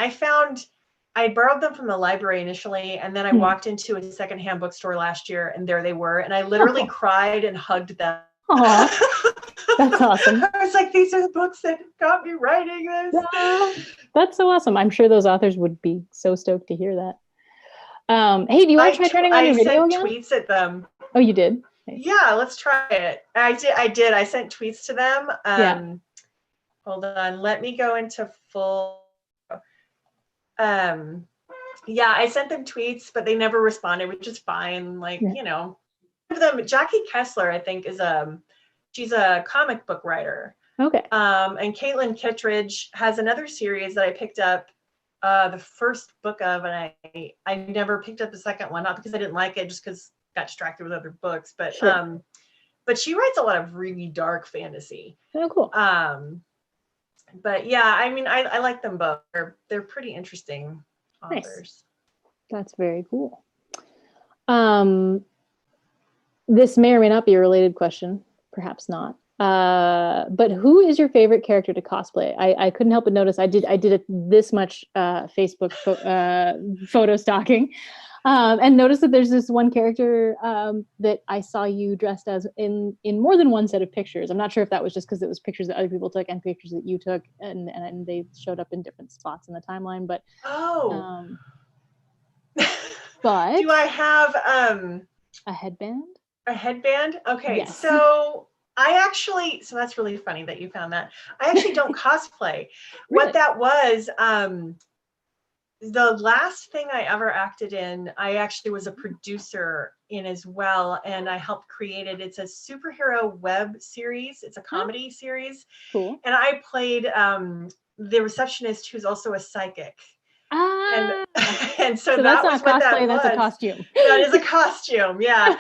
I borrowed them from the library initially, and then I walked into a secondhand bookstore last year, and there they were, and I literally cried and hugged them. That's awesome. I was like, these are the books that got me writing this. That's so awesome. I'm sure those authors would be so stoked to hear that. Hey, do you want to try turning on your video again? I sent tweets at them. Oh, you did? Nice. Yeah, let's try it. I did. I sent tweets to them. Hold on. Let me go into full. Yeah, I sent them tweets, but they never responded, which is fine. Like, you know, Jackie Kessler, I think, she's a comic book writer. Okay. And Caitlin Kittredge has another series that I picked up the first book of, and I never picked up the second one, not because I didn't like it, just because I got distracted with other books. But but she writes a lot of really dark fantasy. Oh, cool. But yeah, I mean, I like them both. They're pretty interesting authors. Nice. That's very cool. This may or may not be a related question, perhaps not. But who is your favorite character to cosplay? I couldn't help but notice I did this much Facebook photo stalking, and noticed that there's this one character that I saw you dressed as in more than one set of pictures. I'm not sure if that was just because it was pictures that other people took and pictures that you took, and they showed up in different spots in the timeline. But but do I have a headband? A headband? Okay, yes. So that's really funny that you found that. I actually don't cosplay. Really? What that was, the last thing I ever acted in, I actually was a producer in as well, and I helped create it. It's a superhero web series. It's a comedy series. Cool. And I played the receptionist who's also a psychic. And so that was what that was. That's a costume. That is a costume. Yeah.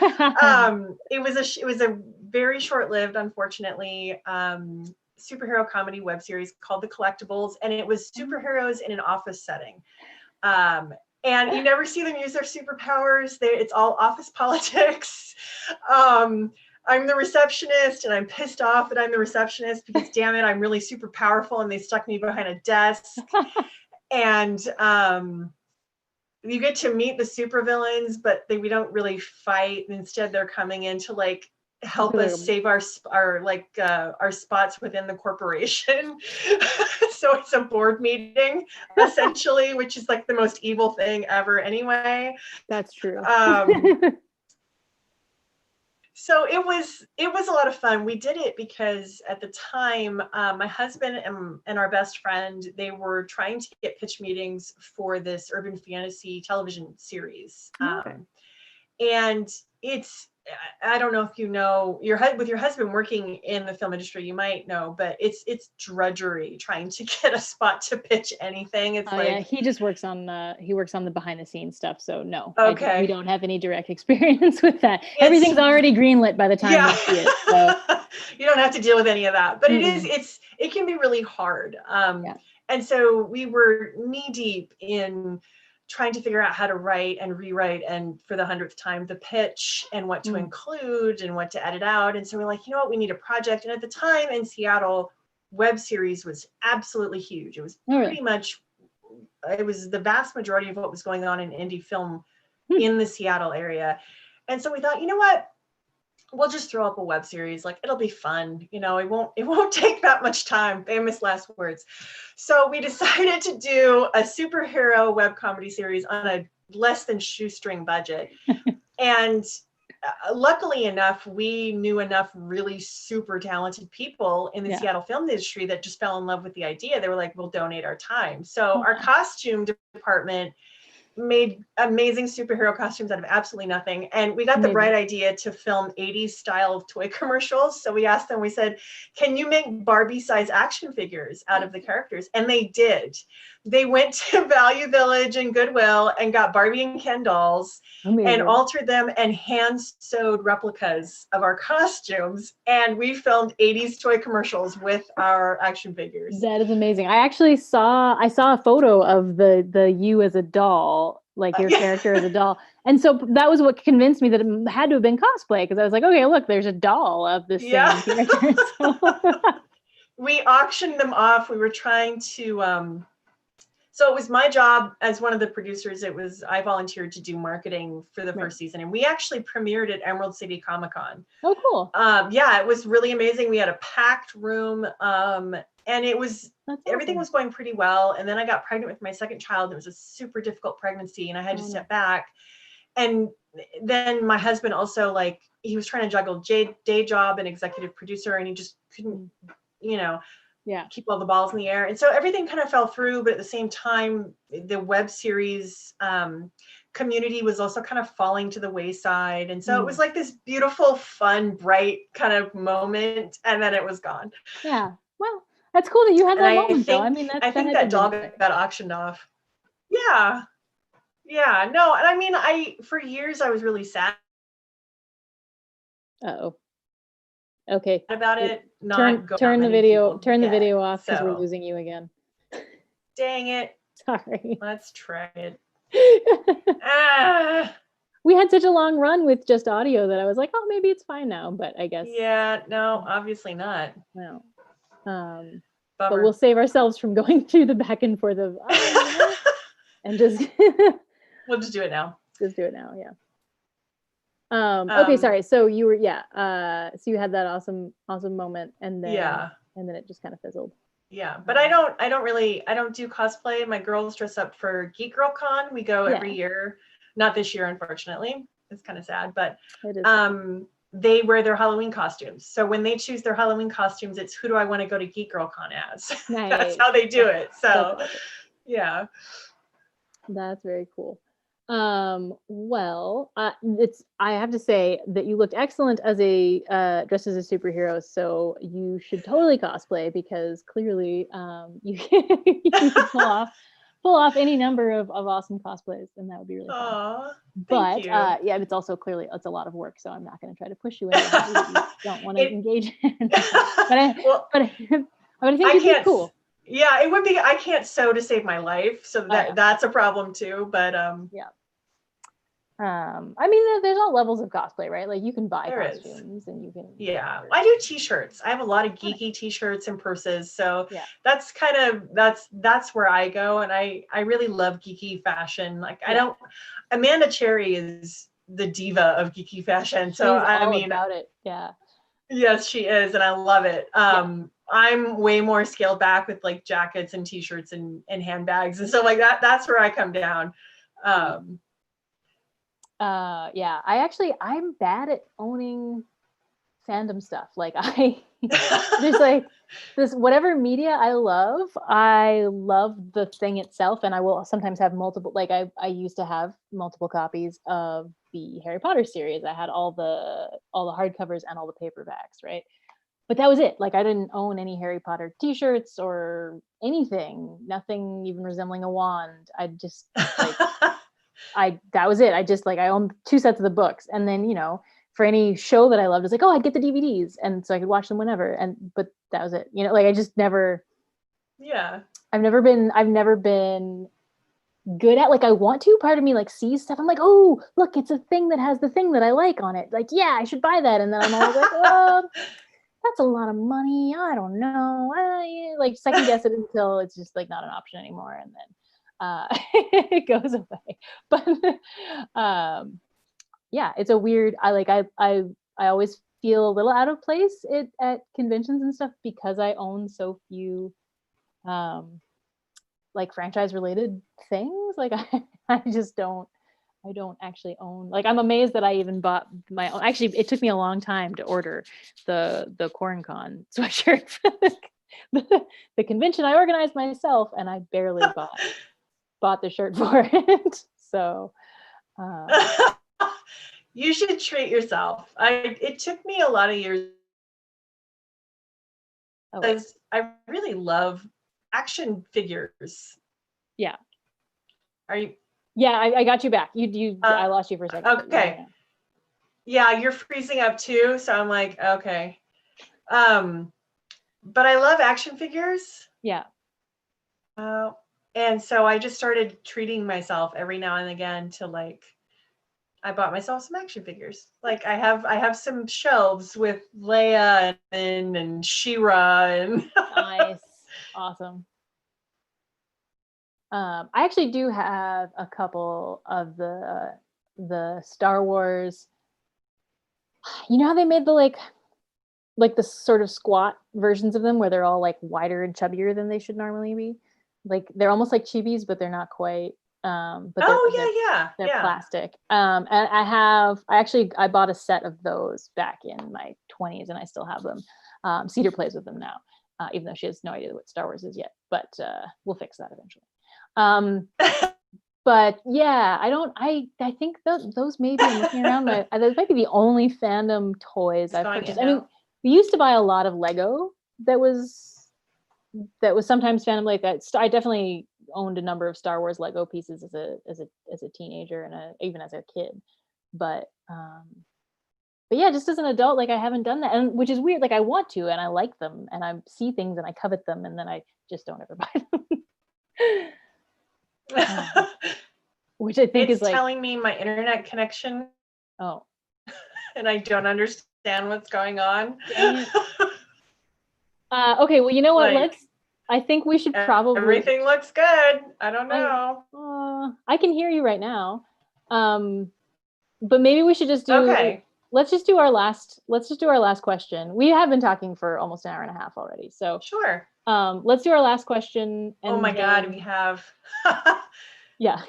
It was a very short-lived, unfortunately, superhero comedy web series called The Collectibles, and it was superheroes in an office setting. And you never see them use their superpowers. It's all office politics. I'm the receptionist, and I'm pissed off that I'm the receptionist because, damn it, I'm really super powerful, and they stuck me behind a desk. And you get to meet the supervillains, but we don't really fight. Instead, they're coming in to like help us save our spots within the corporation. So it's a board meeting essentially, which is like the most evil thing ever anyway. That's true. So it was a lot of fun. We did it because at the time, my husband and our best friend, they were trying to get pitch meetings for this urban fantasy television series. Okay. And I don't know if you know, with your husband working in the film industry, you might know, but it's drudgery trying to get a spot to pitch anything. It's yeah, he just works on the behind the scenes stuff. So no, okay, we don't have any direct experience with that. Everything's already greenlit by the time you see it. So you don't have to deal with any of that. But it can be really hard. And so we were knee deep in trying to figure out how to write and rewrite, and for the 100th time, the pitch and what to include and what to edit out. And so we're like, you know what, we need a project. And at the time in Seattle, web series was absolutely huge. It was pretty much, it was the vast majority of what was going on in indie film in the Seattle area. And so we thought, you know what, we'll just throw up a web series. Like, it'll be fun. You know, it won't take that much time. Famous last words. So we decided to do a superhero web comedy series on a less than shoestring budget. And luckily enough, we knew enough really super talented people in the Seattle film industry that just fell in love with the idea. They were like, we'll donate our time. So our costume department made amazing superhero costumes out of absolutely nothing. And we got the bright idea to film 80s style toy commercials. So we asked them, we said, can you make Barbie size action figures out of the characters? And they did. They went to Value Village and Goodwill and got Barbie and Ken dolls and altered them and hand sewed replicas of our costumes. And we filmed 80s toy commercials with our action figures. That is amazing. I actually saw a photo of the you as a doll like your character as a doll. And so that was what convinced me that it had to have been cosplay, because I was like, okay, look, there's a doll of the same character. So. We auctioned them off. We were trying to so it was my job as one of the producers. I volunteered to do marketing for the first season, and we actually premiered at Emerald City Comic Con. Oh, cool. Yeah, it was really amazing. We had a packed room, and it was everything was going pretty well. And then I got pregnant with my second child. It was a super difficult pregnancy, and I had to step back. And then my husband also, like, he was trying to juggle day job and executive producer, and he just couldn't, keep all the balls in the air. And so everything kind of fell through, but at the same time, the web series community was also kind of falling to the wayside. And so it was like this beautiful, fun, bright kind of moment, and then it was gone. Yeah. Well, that's cool that you had that moment, though. I mean, I think that dog got auctioned off. Yeah. Yeah. No, and I mean, for years I was really sad. Uh-oh. Okay. About it. Turn the video off, because we're losing you again. Dang it. Sorry. Let's try it. We had such a long run with just audio that I was like, oh, maybe it's fine now, but I guess. Yeah, no, obviously not. No. But we'll save ourselves from going through the back and forth of and just we'll just do it now. Just do it now, yeah. Okay, sorry. So you were, so you had that awesome moment, and then it just kind of fizzled. Yeah, but I don't do cosplay. My girls dress up for Geek Girl Con. We go every year. Not this year, unfortunately. It's kind of sad, but they wear their Halloween costumes. So when they choose their Halloween costumes, it's who do I want to go to Geek Girl Con as? Nice. That's how they do it. So awesome. Yeah. That's very cool. Well, I have to say that you looked excellent as dressed as a superhero, so you should totally cosplay, because clearly you can pull off any number of awesome cosplays, and that would be really fun. But yeah, it's also clearly it's a lot of work, so I'm not going to try to push you into that you don't want to engage in. But I think it'd be cool. Yeah, it would be. I can't sew to save my life, so that's a problem too. But yeah. I mean, there's all levels of cosplay, right? Like, you can buy costumes and you can. Yeah, I do T-shirts. I have a lot of geeky T-shirts and purses, so that's kind of that's where I go, and I really love geeky fashion. Like, Amanda Cherry is the diva of geeky fashion, so I mean, about it, yeah. Yes, she is, and I love it. I'm way more scaled back with like jackets and T-shirts and handbags and stuff like that. That's where I come down. Yeah, I'm bad at owning fandom stuff. Like, there's like this, whatever media I love the thing itself, and I will sometimes have multiple, like I used to have multiple copies of the Harry Potter series. I had all the hardcovers and all the paperbacks, right? But that was it. Like, I didn't own any Harry Potter T-shirts or anything, nothing even resembling a wand. I just that was it. I owned 2 sets of the books, and then, for any show that I loved, it's like, oh, I'd get the DVDs, and so I could watch them whenever. But that was it. Like, I just never. Yeah. I've never been good at, like, I want to. Part of me like sees stuff. I'm like, oh, look, it's a thing that has the thing that I like on it. Like, yeah, I should buy that. And then I'm always like, that's a lot of money. I don't know. Like, second guess it until it's just like not an option anymore, and then it goes away. But yeah, it's a weird. I always feel a little out of place at conventions and stuff, because I own so few like franchise related things. Like, I just don't. I don't actually own, like, I'm amazed that I even bought my own. Actually, it took me a long time to order the CornCon sweatshirt for the convention I organized myself, and I barely bought the shirt for it. So you should treat yourself. It took me a lot of years, because I really love action figures. Yeah. Are you? Yeah, I got you back. I lost you for a second. Okay. Yeah, you're freezing up too, so I'm like, okay. But I love action figures. Yeah. And so I just started treating myself every now and again to like, I bought myself some action figures. Like I have some shelves with Leia and She-Ra and Nice. Awesome. I actually do have a couple of the Star Wars. You know how they made the like the sort of squat versions of them where they're all like wider and chubbier than they should normally be. Like they're almost like chibis, but they're not quite. But they're yeah. plastic. And I bought a set of those back in my 20s, and I still have them. Cedar plays with them now, even though she has no idea what Star Wars is yet. But we'll fix that eventually. But yeah, I think those maybe I'm looking around those might be the only fandom toys I've purchased. I mean, we used to buy a lot of Lego that was sometimes fandom like that. I definitely owned a number of Star Wars Lego pieces as a teenager and even as a kid. But yeah, just as an adult, like I haven't done that, and which is weird. Like I want to, and I like them, and I see things and I covet them, and then I just don't ever buy them. Which I think it's is like telling me my internet connection. Oh. And I don't understand what's going on. Okay, well, you know what? Like, I think we should probably. Everything looks good. I don't know. I can hear you right now. But maybe we should just do. Okay. Let's just do our last question. We have been talking for almost an hour and a half already. So sure. Let's do our last question. And oh my God, we have. Yeah.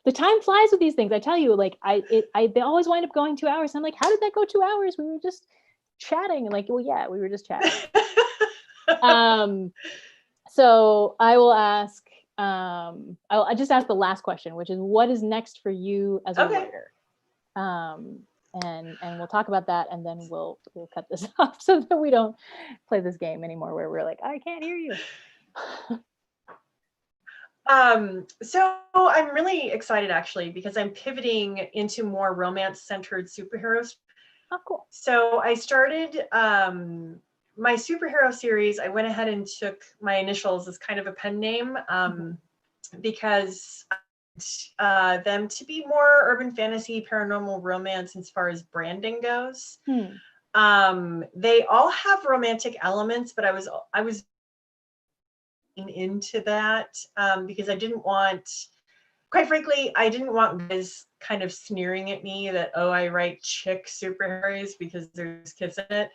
The time flies with these things. I tell you, like they always wind up going 2 hours. I'm like, how did that go 2 hours? We were just chatting. And like, well, yeah, we were just chatting. So I will ask. I just ask the last question, which is, what is next for you as a writer? And we'll talk about that, and then we'll cut this off so that we don't play this game anymore, where we're like, I can't hear you. So I'm really excited actually, because I'm pivoting into more romance-centered superheroes. Oh, cool. So I started my superhero series. I went ahead and took my initials as kind of a pen name because them to be more urban fantasy, paranormal romance as far as branding goes. They all have romantic elements, but I was into that because I didn't want, quite frankly, I didn't want guys kind of sneering at me that, oh, I write chick superheroes because there's kids in it.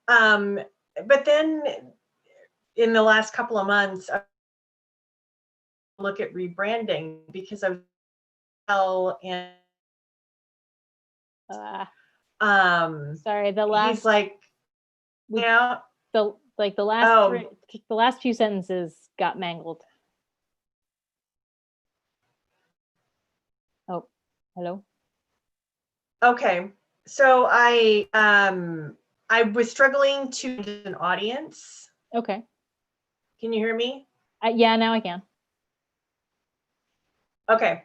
But then in the last couple of months, I look at rebranding because I was and sorry, the last he's like, yeah, the last few sentences got mangled. Oh, hello. Okay, so I was struggling to get an audience. Okay. Can you hear me? Yeah, now I can. Okay.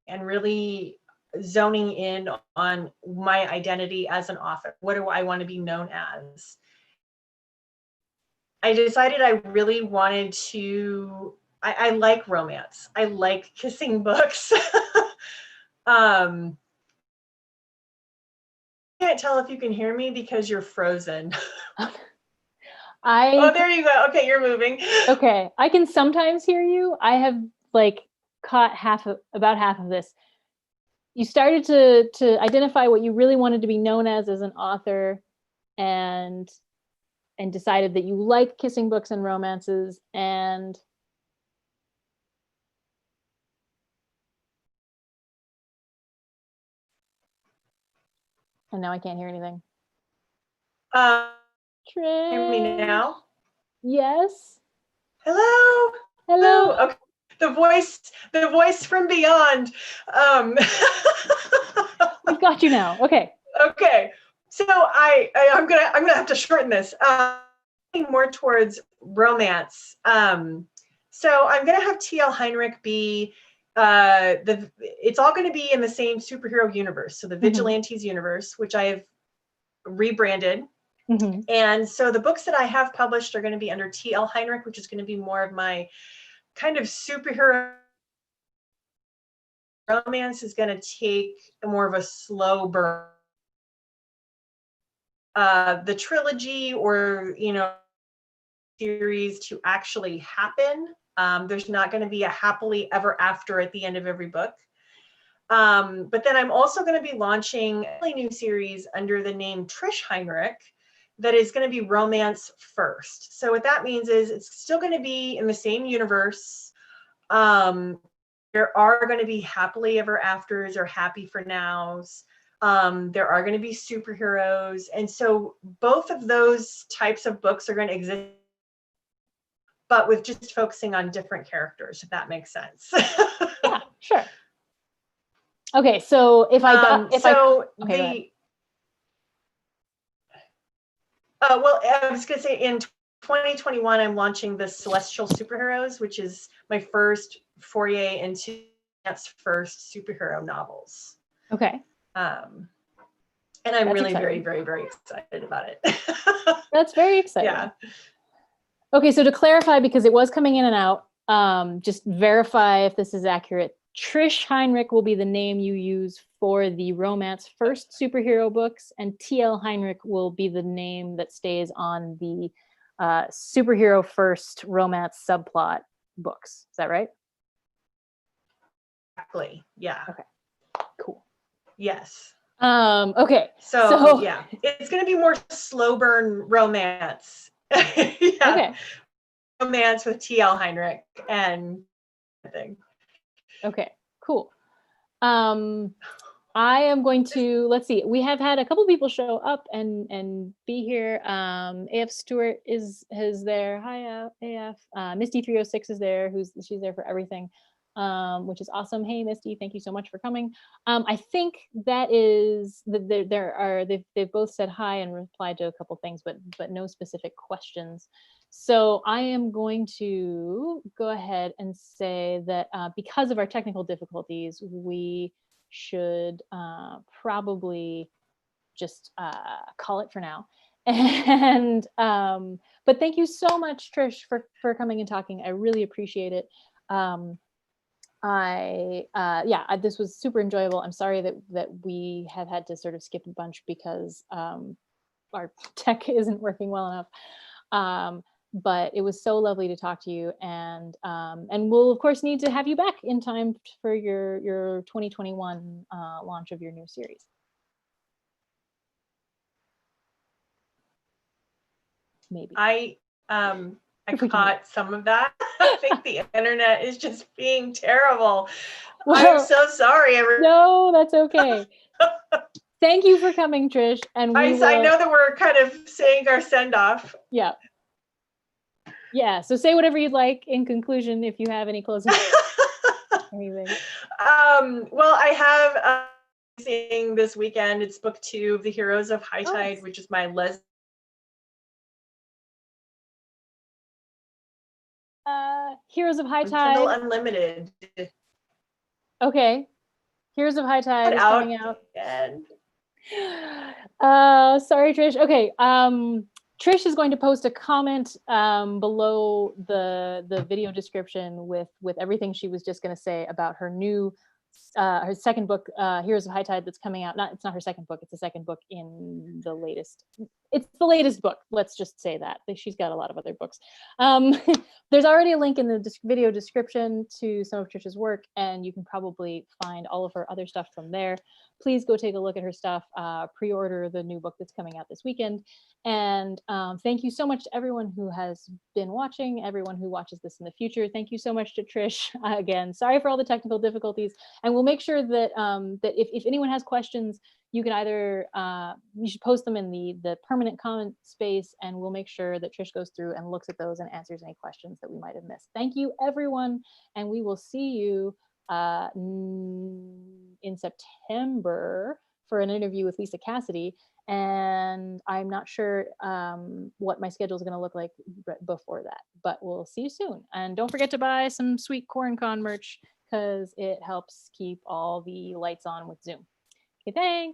And really zoning in on my identity as an author. What do I want to be known as? I decided I really wanted to, I like romance. I like kissing books. I can't tell if you can hear me because you're frozen. Oh, there you go. Okay, you're moving. Okay, I can sometimes hear you. I have like caught about half of this. You started to identify what you really wanted to be known as an author, and decided that you like kissing books and romances, and now I can't hear anything. Hear me now? Yes. Hello. Hello. Okay. The voice from beyond. We've got you now. Okay. Okay. So I'm gonna have to shorten this. More towards romance. So I'm gonna have T.L. Heinrich be it's all gonna be in the same superhero universe. So the Vigilantes universe, which I have rebranded. And so the books that I have published are going to be under T.L. Heinrich, which is going to be more of my kind of superhero romance, is going to take more of a slow burn. The trilogy or, series to actually happen. There's not going to be a happily ever after at the end of every book. But then I'm also going to be launching a new series under the name Trish Heinrich that is going to be romance first. So what that means is it's still going to be in the same universe. There are going to be happily ever afters or happy for nows. There are going to be superheroes. And so both of those types of books are going to exist, but with just focusing on different characters, if that makes sense. Yeah, sure. Okay, so if I got, well, I was going to say in 2021, I'm launching the Celestial Superheroes, which is my first foray into that's first superhero novels. Okay. And I'm really very, very, very excited about it. That's very exciting. Yeah. Okay, so to clarify, because it was coming in and out, just verify if this is accurate. Trish Heinrich will be the name you use for the romance first superhero books, and T.L. Heinrich will be the name that stays on the superhero first romance subplot books. Is that right? Exactly. Yeah. Okay. Cool. Yes. Okay. So yeah, it's going to be more slow burn romance. Yeah. Okay. Romance with T.L. Heinrich and everything. Okay, cool. I am going to, let's see, we have had a couple people show up and be here. AF Stewart is there. Hi, AF. Misty 306 is there, she's there for everything, which is awesome. Hey, Misty, thank you so much for coming. I think that is, they've both said hi and replied to a couple things, but no specific questions. So I am going to go ahead and say that because of our technical difficulties, we should probably just call it for now. And but thank you so much, Trish, for coming and talking. I really appreciate it. This was super enjoyable. I'm sorry that we have had to sort of skip a bunch because our tech isn't working well enough. But it was so lovely to talk to you, and we'll of course need to have you back in time for your 2021 launch of your new series. Maybe. I caught some of that. I think the internet is just being terrible. Well, I'm so sorry, everyone. No, that's okay. Thank you for coming, Trish. And I know that we're kind of saying our send off. Yeah. Yeah. So say whatever you'd like in conclusion, if you have any closing anything. Well, I have seeing this weekend. It's book 2 of the Heroes of High Tide, which is my Heroes of High Tide. Kindle Unlimited. Okay. Heroes of High Tide is coming out. Sorry, Trish. Okay. Trish is going to post a comment below the video description with everything she was just going to say about her new her second book, Heroes of High Tide, that's coming out. It's not her second book. It's the second book in the latest. It's the latest book. Let's just say that. She's got a lot of other books. There's already a link in the video description to some of Trish's work, and you can probably find all of her other stuff from there. Please go take a look at her stuff. Pre-order the new book that's coming out this weekend. And thank you so much to everyone who has been watching, everyone who watches this in the future. Thank you so much to Trish. Again, sorry for all the technical difficulties. And we'll make sure that that if anyone has questions, you can either, you should post them in the permanent comment space, and we'll make sure that Trish goes through and looks at those and answers any questions that we might have missed. Thank you, everyone. And we will see you in September for an interview with Lisa Cassidy. And I'm not sure what my schedule is going to look like before that, but we'll see you soon. And don't forget to buy some sweet CorinCon merch because it helps keep all the lights on with Zoom. Okay, thanks.